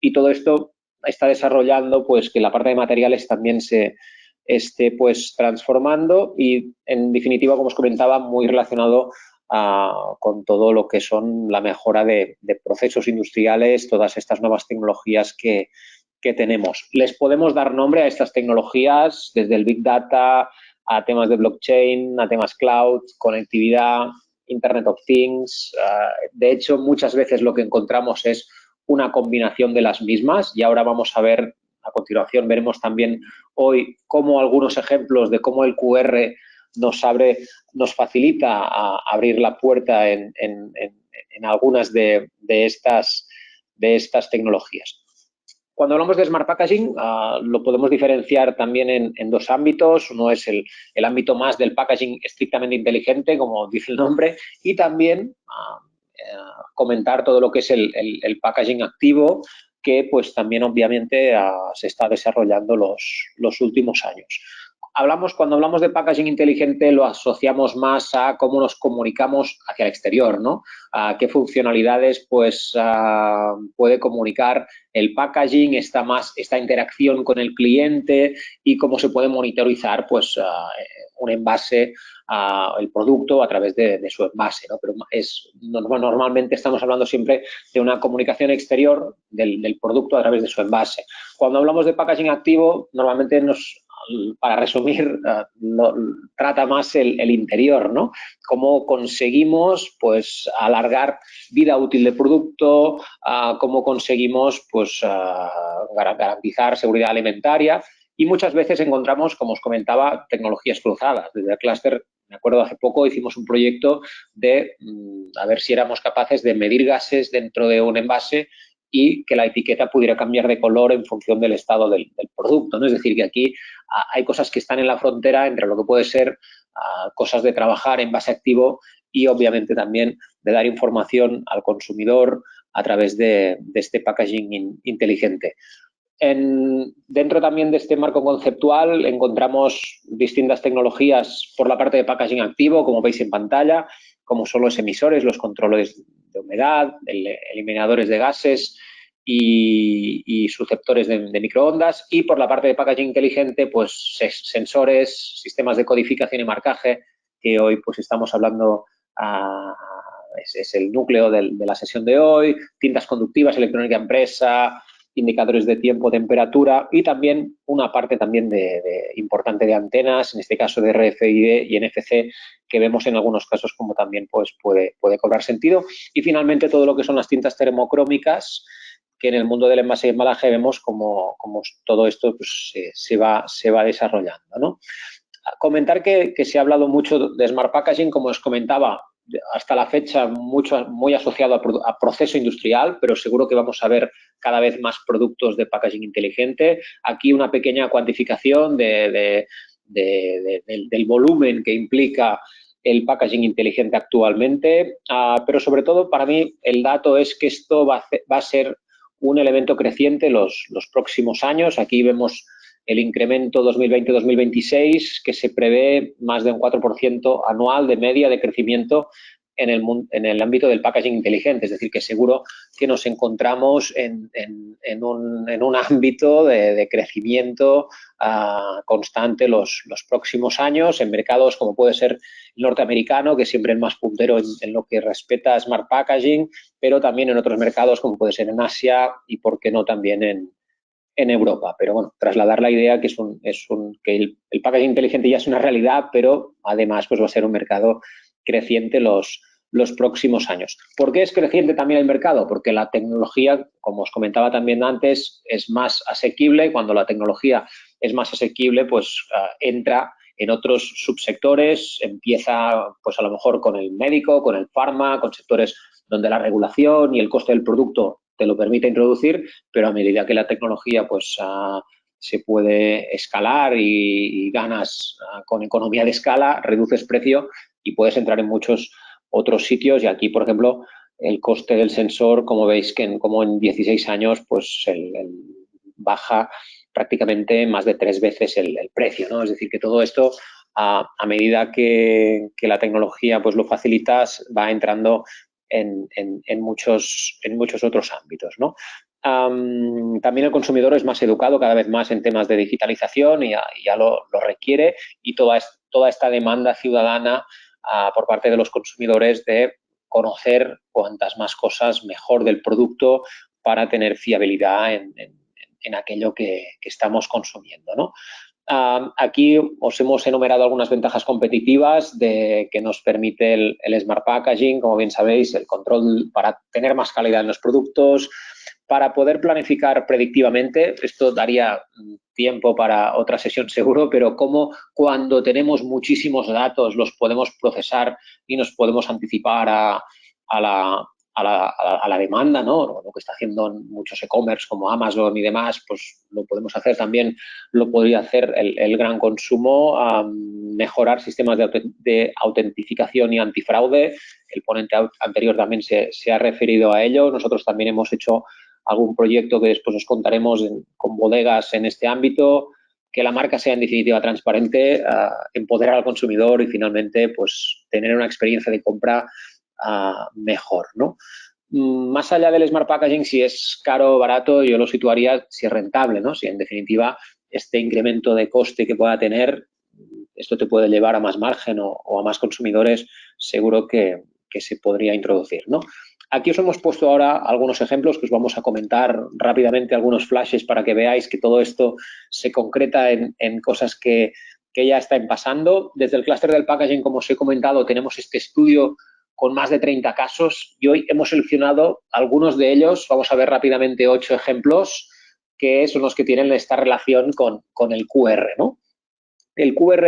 Speaker 4: y todo esto está desarrollando pues que la parte de materiales también se esté pues transformando y, en definitiva, como os comentaba, muy relacionado con todo lo que son la mejora de procesos industriales, todas estas nuevas tecnologías que tenemos. Les podemos dar nombre a estas tecnologías desde el Big Data a temas de blockchain, a temas cloud, conectividad, Internet of Things. De hecho, muchas veces lo que encontramos es una combinación de las mismas, y ahora vamos a ver, a continuación veremos también hoy cómo algunos ejemplos de cómo el QR nos facilita a abrir la puerta en algunas de estas tecnologías. Cuando hablamos de Smart Packaging, lo podemos diferenciar también en dos ámbitos. Uno es el ámbito más del packaging estrictamente inteligente, como dice el nombre, y también comentar todo lo que es el packaging activo, que pues también obviamente se está desarrollando los últimos años. Cuando hablamos de packaging inteligente, lo asociamos más a cómo nos comunicamos hacia el exterior, ¿no? A qué funcionalidades pues puede comunicar el packaging, esta interacción con el cliente, y cómo se puede monitorizar pues un envase, el producto a través de su envase, ¿no? Pero normalmente estamos hablando siempre de una comunicación exterior del producto a través de su envase. Cuando hablamos de packaging activo, normalmente para resumir, trata más el interior, ¿no? Cómo conseguimos pues alargar vida útil del producto, cómo conseguimos pues garantizar seguridad alimentaria, y muchas veces encontramos, como os comentaba, tecnologías cruzadas. Desde el clúster, me acuerdo, hace poco hicimos un proyecto de a ver si éramos capaces de medir gases dentro de un envase y que la etiqueta pudiera cambiar de color en función del estado del producto, ¿no? Es decir, que aquí hay cosas que están en la frontera entre lo que puede ser cosas de trabajar en base activo y, obviamente, también de dar información al consumidor a través de este packaging inteligente. Dentro también de este marco conceptual encontramos distintas tecnologías por la parte de packaging activo, como veis en pantalla, como son los emisores, los controles de humedad, eliminadores de gases y suceptores de microondas. Y por la parte de packaging inteligente, pues sensores, sistemas de codificación y marcaje, que hoy pues estamos hablando, es el núcleo de la sesión de hoy, cintas conductivas, electrónica impresa, indicadores de tiempo, temperatura, y también una parte también importante de antenas, en este caso de RFID y NFC, que vemos en algunos casos como también pues puede cobrar sentido. Y finalmente todo lo que son las tintas termocrómicas, que en el mundo del envase y embalaje vemos como todo esto pues, se va desarrollando, ¿no? Comentar que se ha hablado mucho de Smart Packaging, como os comentaba, hasta la fecha muy asociado a proceso industrial, pero seguro que vamos a ver cada vez más productos de packaging inteligente. Aquí una pequeña cuantificación del volumen que implica el packaging inteligente actualmente, pero sobre todo para mí el dato es que esto va a ser un elemento creciente los próximos años. Aquí vemos el incremento 2020-2026, que se prevé más de un 4% anual de media de crecimiento en el ámbito del packaging inteligente. Es decir, que seguro que nos encontramos en un ámbito de crecimiento constante los próximos años, en mercados como puede ser el norteamericano, que siempre es más puntero en lo que respecta a Smart Packaging, pero también en otros mercados como puede ser en Asia y, por qué no, también en Europa. Pero bueno, trasladar la idea que que el packaging inteligente ya es una realidad, pero además pues va a ser un mercado creciente los próximos años. ¿Por qué es creciente también el mercado? Porque la tecnología, como os comentaba también antes, es más asequible, y cuando la tecnología es más asequible, pues entra en otros subsectores, empieza pues a lo mejor con el médico, con el farma, con sectores donde la regulación y el coste del producto te lo permite introducir, pero a medida que la tecnología pues se puede escalar y ganas con economía de escala, reduces precio y puedes entrar en muchos otros sitios. Y aquí, por ejemplo, el coste del sensor, como veis, como en 16 años, pues baja prácticamente más de 3 veces el precio, ¿no? Es decir, que todo esto, a medida que la tecnología pues lo facilitas, va entrando en muchos otros ámbitos, ¿no? También el consumidor es más educado cada vez más en temas de digitalización y ya lo requiere, y toda esta demanda ciudadana por parte de los consumidores de conocer cuantas más cosas mejor del producto para tener fiabilidad en aquello que estamos consumiendo, ¿no? Aquí os hemos enumerado algunas ventajas competitivas que nos permite el Smart Packaging, como bien sabéis, el control para tener más calidad en los productos, para poder planificar predictivamente. Esto daría tiempo para otra sesión seguro, pero cómo cuando tenemos muchísimos datos los podemos procesar y nos podemos anticipar a la demanda, ¿no? Lo que está haciendo en muchos e-commerce como Amazon y demás, pues lo podemos hacer también, lo podría hacer el gran consumo, mejorar sistemas de autentificación y antifraude. El ponente anterior también se ha referido a ello. Nosotros también hemos hecho algún proyecto que después os contaremos con bodegas en este ámbito, que la marca sea en definitiva transparente, empoderar al consumidor y finalmente pues tener una experiencia de compra mejor, ¿no? Más allá del Smart Packaging, si es caro o barato, yo lo situaría si es rentable, ¿no? Si en definitiva este incremento de coste que pueda tener, esto te puede llevar a más margen o a más consumidores, seguro que se podría introducir, ¿no? Aquí os hemos puesto ahora algunos ejemplos que os vamos a comentar rápidamente, algunos flashes para que veáis que todo esto se concreta en cosas que ya están pasando. Desde el clúster del packaging, como os he comentado, tenemos este estudio con más de 30 casos y hoy hemos seleccionado algunos de ellos. Vamos a ver rápidamente 8 ejemplos que son los que tienen esta relación con el QR, ¿no? El QR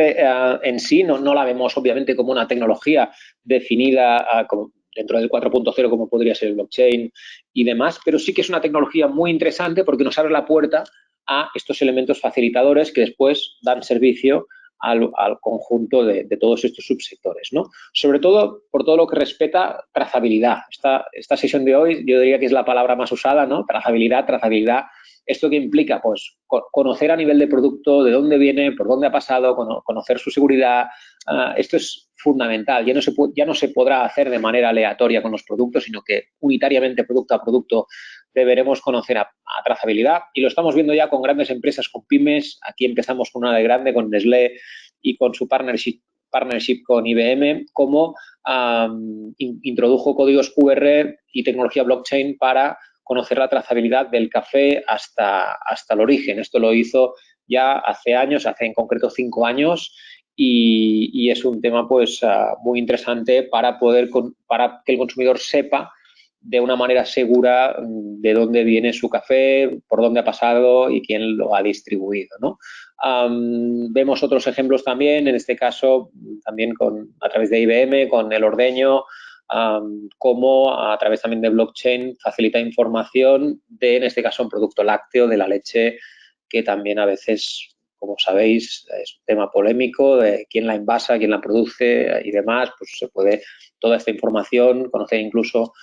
Speaker 4: en sí no la vemos obviamente como una tecnología definida dentro del 4.0 como podría ser el blockchain y demás, pero sí que es una tecnología muy interesante porque nos abre la puerta a estos elementos facilitadores que después dan servicio al conjunto de todos estos subsectores, ¿no? Sobre todo por todo lo que respecta trazabilidad. Esta sesión de hoy yo diría que es la palabra más usada, ¿no? Trazabilidad. ¿Esto qué implica? Pues conocer a nivel de producto de dónde viene, por dónde ha pasado, conocer su seguridad. Esto es fundamental. Ya no se podrá hacer de manera aleatoria con los productos, sino que unitariamente, producto a producto, deberemos conocer a trazabilidad. Y lo estamos viendo ya con grandes empresas, con pymes. Aquí empezamos con una de grande, con Nestlé y con su partnership con IBM, cómo introdujo códigos QR y tecnología blockchain para conocer la trazabilidad del café hasta el origen. Esto lo hizo ya hace años, hace en concreto 5 años, y es un tema pues muy interesante para que el consumidor sepa de una manera segura de dónde viene su café, por dónde ha pasado y quién lo ha distribuido, ¿no? Vemos otros ejemplos también, en este caso también a través de IBM, con el ordeño, cómo a través también de blockchain facilita información de, en este caso, un producto lácteo, de la leche, que también a veces, como sabéis, es un tema polémico de quién la envasa, quién la produce y demás. Pues se puede toda esta información conocer incluso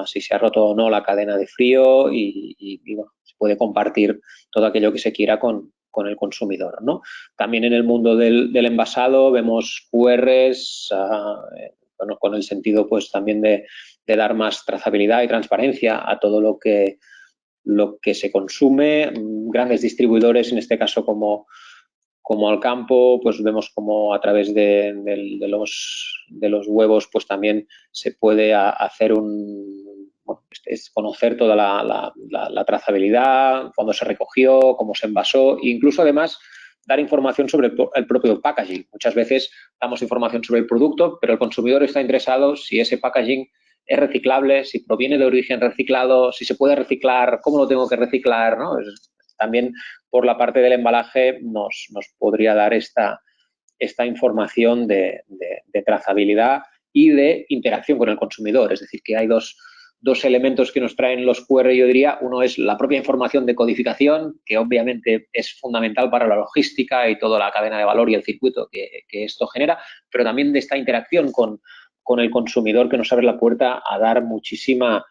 Speaker 4: si se ha roto o no la cadena de frío y bueno, se puede compartir todo aquello que se quiera con el consumidor, ¿no? También en el mundo del envasado vemos QRs, bueno, con el sentido pues también de dar más trazabilidad y transparencia a todo lo que se consume. Grandes distribuidores, en este caso como Alcampo, pues vemos como a través de los huevos pues también se puede hacer es conocer toda la trazabilidad, cuándo se recogió, cómo se envasó, e incluso además dar información sobre el propio packaging. Muchas veces damos información sobre el producto, pero el consumidor está interesado si ese packaging es reciclable, si proviene de origen reciclado, si se puede reciclar, cómo lo tengo que reciclar, ¿no? También por la parte del embalaje nos podría dar esta información de trazabilidad y de interacción con el consumidor. Es decir, que hay dos elementos que nos traen los QR, yo diría. Uno es la propia información de codificación, que obviamente es fundamental para la logística y toda la cadena de valor y el circuito que esto genera, pero también de esta interacción con el consumidor, que nos abre la puerta a dar muchísima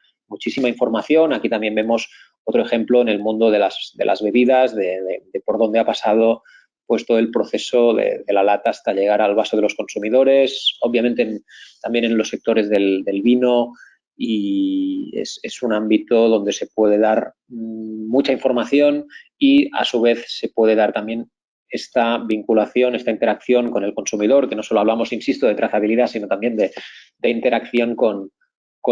Speaker 4: información. Aquí también vemos otro ejemplo en el mundo de las bebidas, de por dónde ha pasado pues todo el proceso de la lata hasta llegar al vaso de los consumidores, obviamente también en los sectores del vino, y es un ámbito donde se puede dar mucha información y a su vez se puede dar también esta vinculación, esta interacción con el consumidor, que no solo hablamos, insisto, de trazabilidad, sino también de interacción con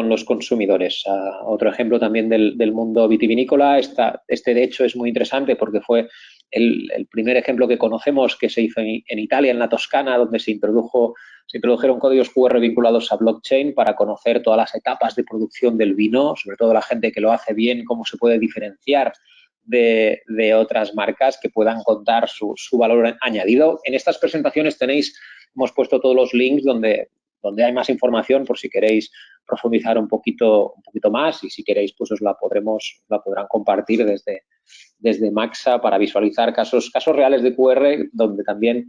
Speaker 4: los consumidores. Otro ejemplo también del mundo vitivinícola, este de hecho es muy interesante porque fue el primer ejemplo que conocemos que se hizo en Italia, en la Toscana, donde se introdujeron códigos QR vinculados a blockchain para conocer todas las etapas de producción del vino, sobre todo la gente que lo hace bien, cómo se puede diferenciar de otras marcas que puedan contar su valor añadido. En estas presentaciones hemos puesto todos los links donde hay más información por si queréis profundizar un poquito más, y si queréis pues os la podrán compartir desde Maxa para visualizar casos reales de QR donde también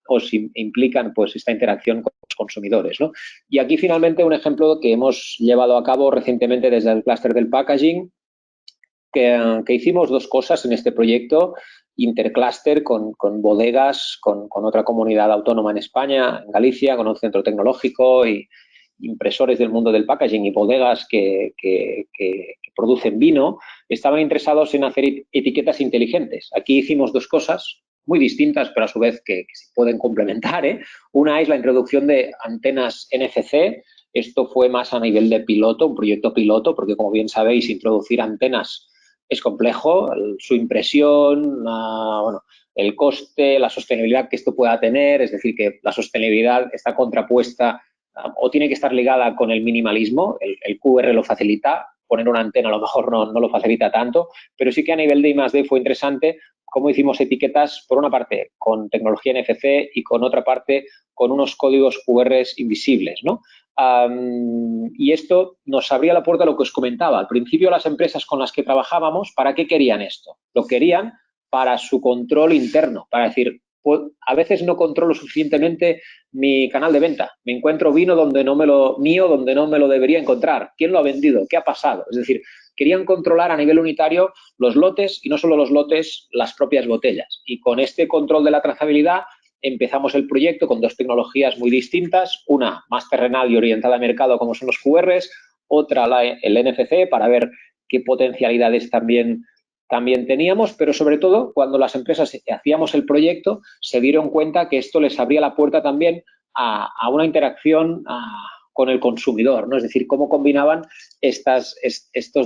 Speaker 4: os implican pues esta interacción con los consumidores, ¿no? Y aquí finalmente un ejemplo que hemos llevado a cabo recientemente desde el clúster del packaging, que hicimos dos cosas en este proyecto intercluster con bodegas, con otra comunidad autónoma en España, en Galicia, con un centro tecnológico y impresores del mundo del packaging y bodegas que producen vino, estaban interesados en hacer etiquetas inteligentes. Aquí hicimos dos cosas muy distintas, pero a su vez que se pueden complementar, ¿eh? Una es la introducción de antenas NFC. Esto fue más a nivel de piloto, un proyecto piloto, porque como bien sabéis, introducir antenas es complejo, su impresión, el coste, la sostenibilidad que esto pueda tener, es decir, que la sostenibilidad está contrapuesta o tiene que estar ligada con el minimalismo. El QR lo facilita, poner una antena a lo mejor no lo facilita tanto, pero sí que a nivel de I+D fue interesante cómo hicimos etiquetas, por una parte, con tecnología NFC y con otra parte, con unos códigos QR invisibles, ¿no? Y esto nos abría la puerta a lo que os comentaba. Al principio, las empresas con las que trabajábamos, ¿para qué querían esto? Lo querían para su control interno, para decir, pues, a veces no controlo suficientemente mi canal de venta. Me encuentro vino donde no me lo debería encontrar. ¿Quién lo ha vendido? ¿Qué ha pasado? Es decir, querían controlar a nivel unitario los lotes y no solo los lotes, las propias botellas. Y con este control de la trazabilidad empezamos el proyecto con dos tecnologías muy distintas, una más terrenal y orientada al mercado como son los QRs, otra el NFC para ver qué potencialidades también teníamos, pero sobre todo cuando las empresas hacíamos el proyecto se dieron cuenta que esto les abría la puerta también a una interacción con el consumidor, ¿no? Es decir, cómo combinaban estos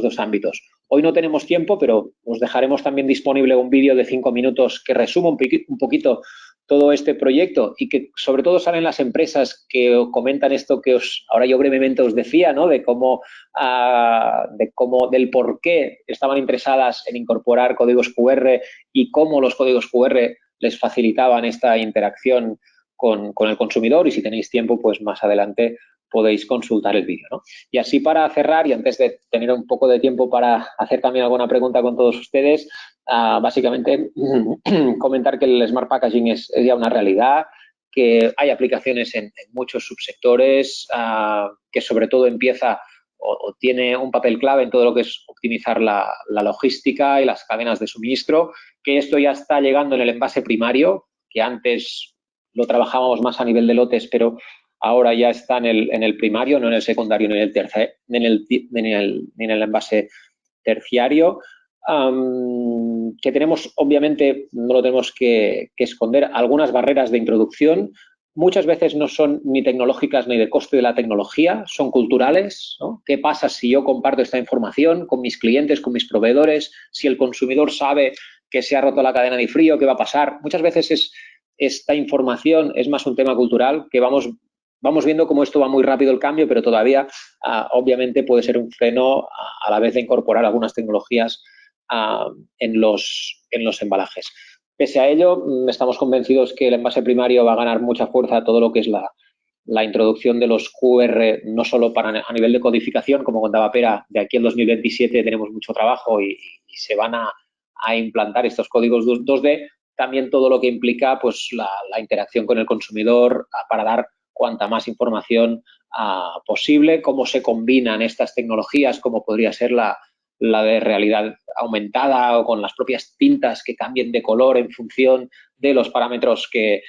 Speaker 4: dos ámbitos. Hoy no tenemos tiempo, pero os dejaremos también disponible un vídeo de 5 minutos que resuma un poquito todo este proyecto y que sobre todo salen las empresas que comentan esto que ahora yo brevemente os decía, ¿no? Del por qué estaban interesadas en incorporar códigos QR y cómo los códigos QR les facilitaban esta interacción con el consumidor, y si tenéis tiempo, pues más adelante podéis consultar el vídeo, ¿no? Y así para cerrar, y antes de tener un poco de tiempo para hacer también alguna pregunta con todos ustedes, básicamente comentar que el Smart Packaging es ya una realidad, que hay aplicaciones en muchos subsectores, que sobre todo empieza o tiene un papel clave en todo lo que es optimizar la logística y las cadenas de suministro, que esto ya está llegando en el envase primario, que antes lo trabajábamos más a nivel de lotes, pero ahora ya está en el primario, no en el secundario ni en el envase terciario. Que tenemos, obviamente, no lo tenemos que esconder, algunas barreras de introducción. Muchas veces no son ni tecnológicas ni de coste de la tecnología, son culturales, ¿no? ¿Qué pasa si yo comparto esta información con mis clientes, con mis proveedores? Si el consumidor sabe que se ha roto la cadena de frío, ¿qué va a pasar? Muchas veces esta información es más un tema cultural, que vamos viendo cómo esto va muy rápido el cambio, pero todavía obviamente puede ser un freno a la vez de incorporar algunas tecnologías en los embalajes. Pese a ello, estamos convencidos que el envase primario va a ganar mucha fuerza a todo lo que es la introducción de los QR, no solo a nivel de codificación, como contaba Pera, de aquí al 2027 tenemos mucho trabajo y se van a implantar estos códigos 2D, también todo lo que implica pues la interacción con el consumidor para dar cuanta más información posible, cómo se combinan estas tecnologías, como podría ser la de realidad aumentada o con las propias tintas que cambien de color en función de los parámetros que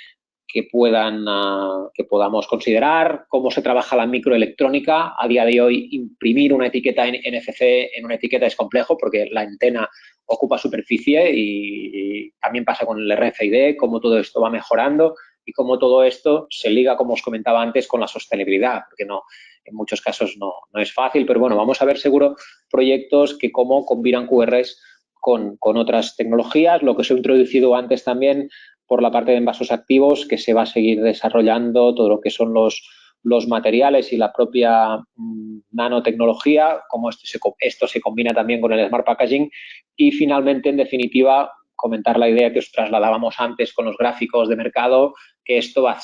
Speaker 4: podamos considerar, cómo se trabaja la microelectrónica. A día de hoy, imprimir una etiqueta en NFC en una etiqueta es complejo porque la antena ocupa superficie y también pasa con el RFID, cómo todo esto va mejorando y cómo todo esto se liga, como os comentaba antes, con la sostenibilidad, porque en muchos casos no es fácil, pero bueno, vamos a ver seguro proyectos que cómo combinan QRs con otras tecnologías, lo que se ha introducido antes también por la parte de envasos activos, que se va a seguir desarrollando todo lo que son los materiales y la propia nanotecnología, cómo esto se combina también con el Smart Packaging y finalmente, en definitiva, comentar la idea que os trasladábamos antes con los gráficos de mercado, que esto va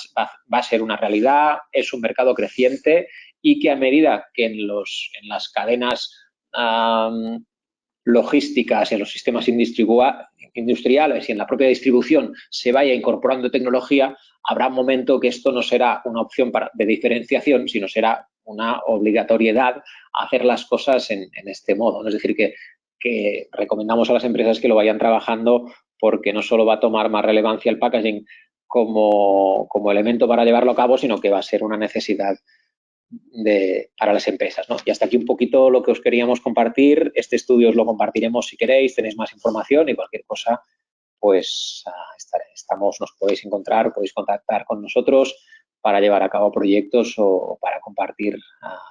Speaker 4: a ser una realidad, es un mercado creciente y que a medida que en las cadenas logísticas, en los sistemas industriales y en la propia distribución se vaya incorporando tecnología, habrá un momento que esto no será una opción de diferenciación, sino será una obligatoriedad hacer las cosas en este modo. Es decir, que recomendamos a las empresas que lo vayan trabajando porque no solo va a tomar más relevancia el packaging como elemento para llevarlo a cabo, sino que va a ser una necesidad para las empresas, ¿no? Y hasta aquí un poquito lo que os queríamos compartir. Este estudio os lo compartiremos si queréis, tenéis más información y cualquier cosa, pues nos podéis encontrar, podéis contactar con nosotros para llevar a cabo proyectos o para compartir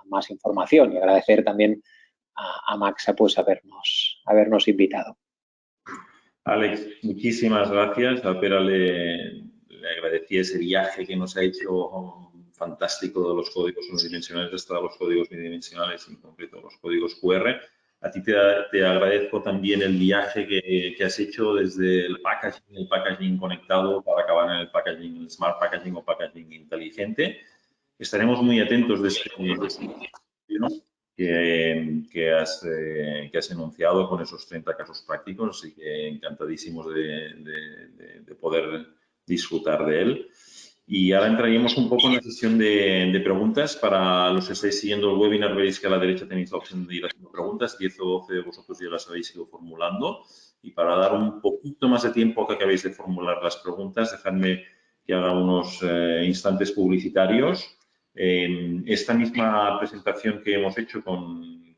Speaker 4: más información y agradecer también a Maxa pues habernos invitado.
Speaker 2: Alex, muchísimas gracias. A Pera le agradecí ese viaje que nos ha hecho fantástico de los códigos unidimensionales hasta los códigos bidimensionales, en concreto los códigos QR. A ti te agradezco también el viaje que has hecho desde el packaging conectado para acabar en el packaging, el smart packaging o packaging inteligente. Estaremos muy atentos de este que has enunciado con esos 30 casos prácticos, así que encantadísimos de poder disfrutar de él. Y ahora entraríamos un poco en la sesión de preguntas. Para los que estáis siguiendo el webinar, veréis que a la derecha tenéis la opción de ir haciendo preguntas. 10 o 12 de vosotros ya las habéis ido formulando. Y para dar un poquito más de tiempo a que acabéis de formular las preguntas, dejadme que haga unos instantes publicitarios. Esta misma presentación que hemos hecho con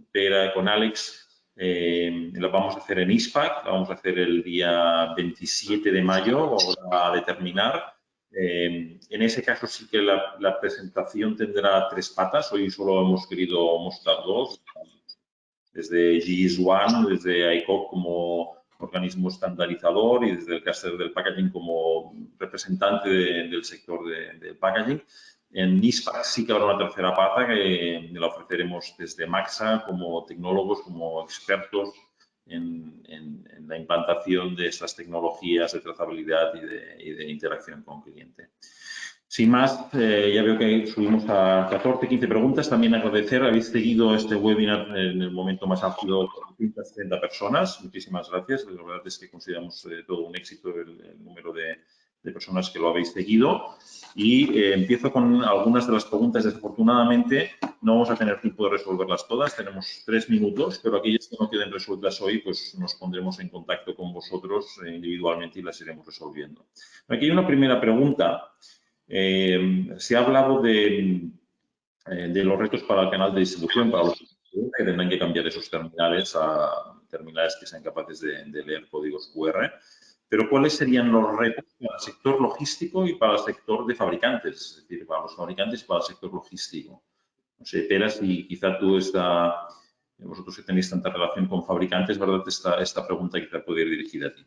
Speaker 2: Pera, con Alex, la vamos a hacer en ISPAC, la vamos a hacer el día 27 de mayo, a determinar. En ese caso sí que la presentación tendrá 3 patas. Hoy solo hemos querido mostrar 2, desde GIS-1, desde ICOP como organismo estandarizador y desde el clúster del packaging como representante del sector del packaging. En ISPAC sí que habrá una tercera pata que la ofreceremos desde Maxa como tecnólogos, como expertos en la implantación de estas tecnologías de trazabilidad y de interacción con cliente. Sin más, ya veo que subimos a 14, 15 preguntas. También agradecer, habéis seguido este webinar en el momento más álgido de 30 personas. Muchísimas gracias. La verdad es que consideramos todo un éxito el número de personas que lo habéis seguido. Y empiezo con algunas de las preguntas. Desafortunadamente, no vamos a tener tiempo de resolverlas todas. Tenemos 3 minutos, pero aquellas que no queden resueltas hoy, pues nos pondremos en contacto con vosotros individualmente y las iremos resolviendo. Aquí hay una primera pregunta. Se ha hablado de los retos para el canal de distribución, para los que tendrán que cambiar esos terminales a terminales que sean capaces de leer códigos QR. Pero ¿cuáles serían los retos para el sector logístico y para el sector de fabricantes? Es decir, para los fabricantes y para el sector logístico. No sé, Pera, si quizá vosotros que tenéis tanta relación con fabricantes, ¿verdad? Esta pregunta quizá puede ir dirigida a ti.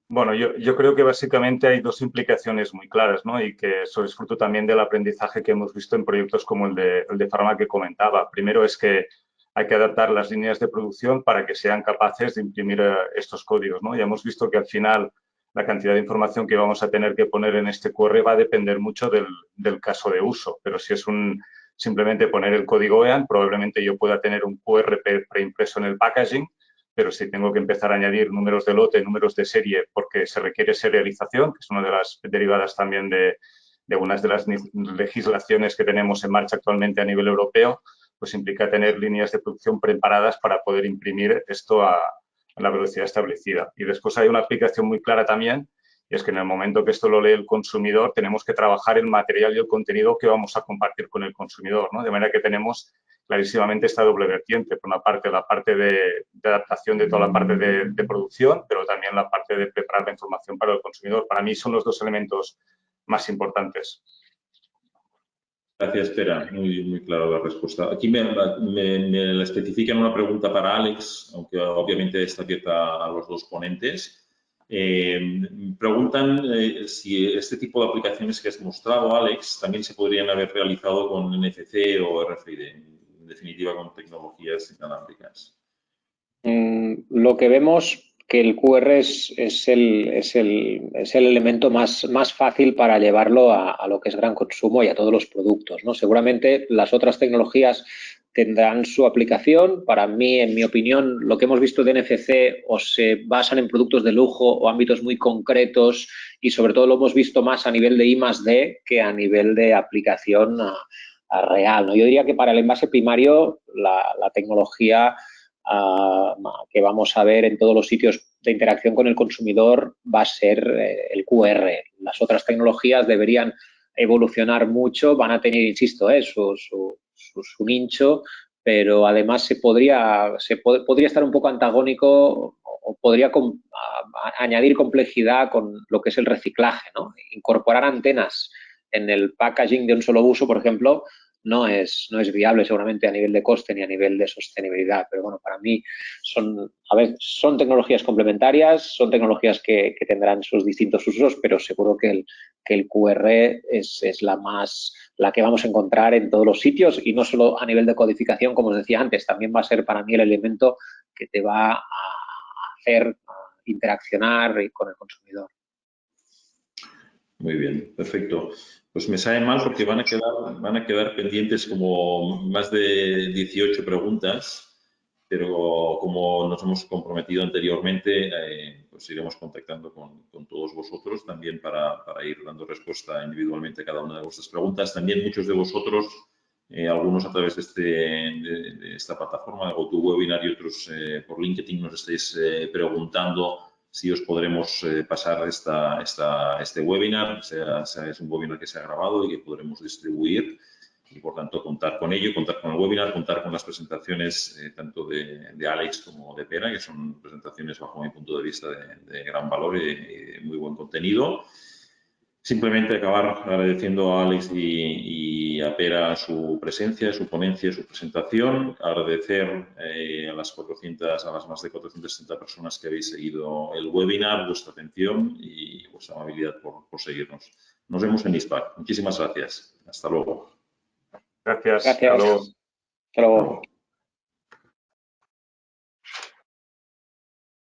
Speaker 3: Bueno, yo creo que básicamente hay 2 implicaciones muy claras, ¿no? Y que eso es fruto también del aprendizaje que hemos visto en proyectos como el de Pharma que comentaba. Primero es que hay que adaptar las líneas de producción para que sean capaces de imprimir estos códigos, ¿no? Ya hemos visto que al final la cantidad de información que vamos a tener que poner en este QR va a depender mucho del caso de uso. Pero si es simplemente poner el código EAN, probablemente yo pueda tener un QR preimpreso en el packaging, pero si tengo que empezar a añadir números de lote, números de serie, porque se requiere serialización, que es una de las derivadas también de algunas de las legislaciones que tenemos en marcha actualmente a nivel europeo, pues implica tener líneas de producción preparadas para poder imprimir esto a la velocidad establecida. Y después hay una aplicación muy clara también, y es que en el momento que esto lo lee el consumidor, tenemos que trabajar el material y el contenido que vamos a compartir con el consumidor, ¿no? De manera que tenemos clarísimamente esta doble vertiente. Por una parte, la parte de adaptación de toda la parte de producción, pero también la parte de preparar la información para el consumidor. Para mí son los dos elementos más importantes.
Speaker 2: Gracias, Pere. Muy clara la respuesta. Aquí me la especifican una pregunta para Alex, aunque obviamente está abierta a los dos ponentes. Preguntan si este tipo de aplicaciones que has mostrado, Alex, también se podrían haber realizado con NFC o RFID, en definitiva con tecnologías inalámbricas.
Speaker 4: Lo que vemos que el QR es el elemento más fácil para llevarlo a lo que es gran consumo y a todos los productos, ¿no? Seguramente las otras tecnologías tendrán su aplicación. Para mí, en mi opinión, lo que hemos visto de NFC o se basan en productos de lujo o ámbitos muy concretos y sobre todo lo hemos visto más a nivel de I+D que a nivel de aplicación real, ¿no? Yo diría que para el envase primario la tecnología que vamos a ver en todos los sitios de interacción con el consumidor va a ser el QR. Las otras tecnologías deberían evolucionar mucho, van a tener, insisto, su nicho, pero además podría estar un poco antagónico o podría añadir complejidad con lo que es el reciclaje, ¿no? Incorporar antenas en el packaging de un solo uso, por ejemplo, no es viable seguramente a nivel de coste ni a nivel de sostenibilidad. Pero bueno, para mí son tecnologías complementarias, son tecnologías que tendrán sus distintos usos, pero seguro que el QR es la que vamos a encontrar en todos los sitios y no solo a nivel de codificación, como os decía antes, también va a ser para mí el elemento que te va a hacer interaccionar con el consumidor.
Speaker 2: Muy bien, perfecto. Pues me sabe mal porque van a quedar pendientes como más de 18 preguntas, pero como nos hemos comprometido anteriormente, pues iremos contactando con todos vosotros también para ir dando respuesta individualmente a cada una de vuestras preguntas. También muchos de vosotros, algunos a través de esta plataforma de GoToWebinar y otros por LinkedIn nos estáis preguntando si os podremos pasar este webinar. Es un webinar que se ha grabado y que podremos distribuir y, por tanto, contar con ello, contar con el webinar, contar con las presentaciones tanto de Alex como de Pere, que son presentaciones, bajo mi punto de vista, de gran valor y de muy buen contenido. Simplemente acabar agradeciendo a Alex y a Pere su presencia, su ponencia, su presentación. Agradecer a las más de 460 personas que habéis seguido el webinar, vuestra atención y vuestra amabilidad por seguirnos. Nos vemos en ISPAC. Muchísimas gracias. Hasta luego.
Speaker 3: Gracias.
Speaker 4: Hasta luego.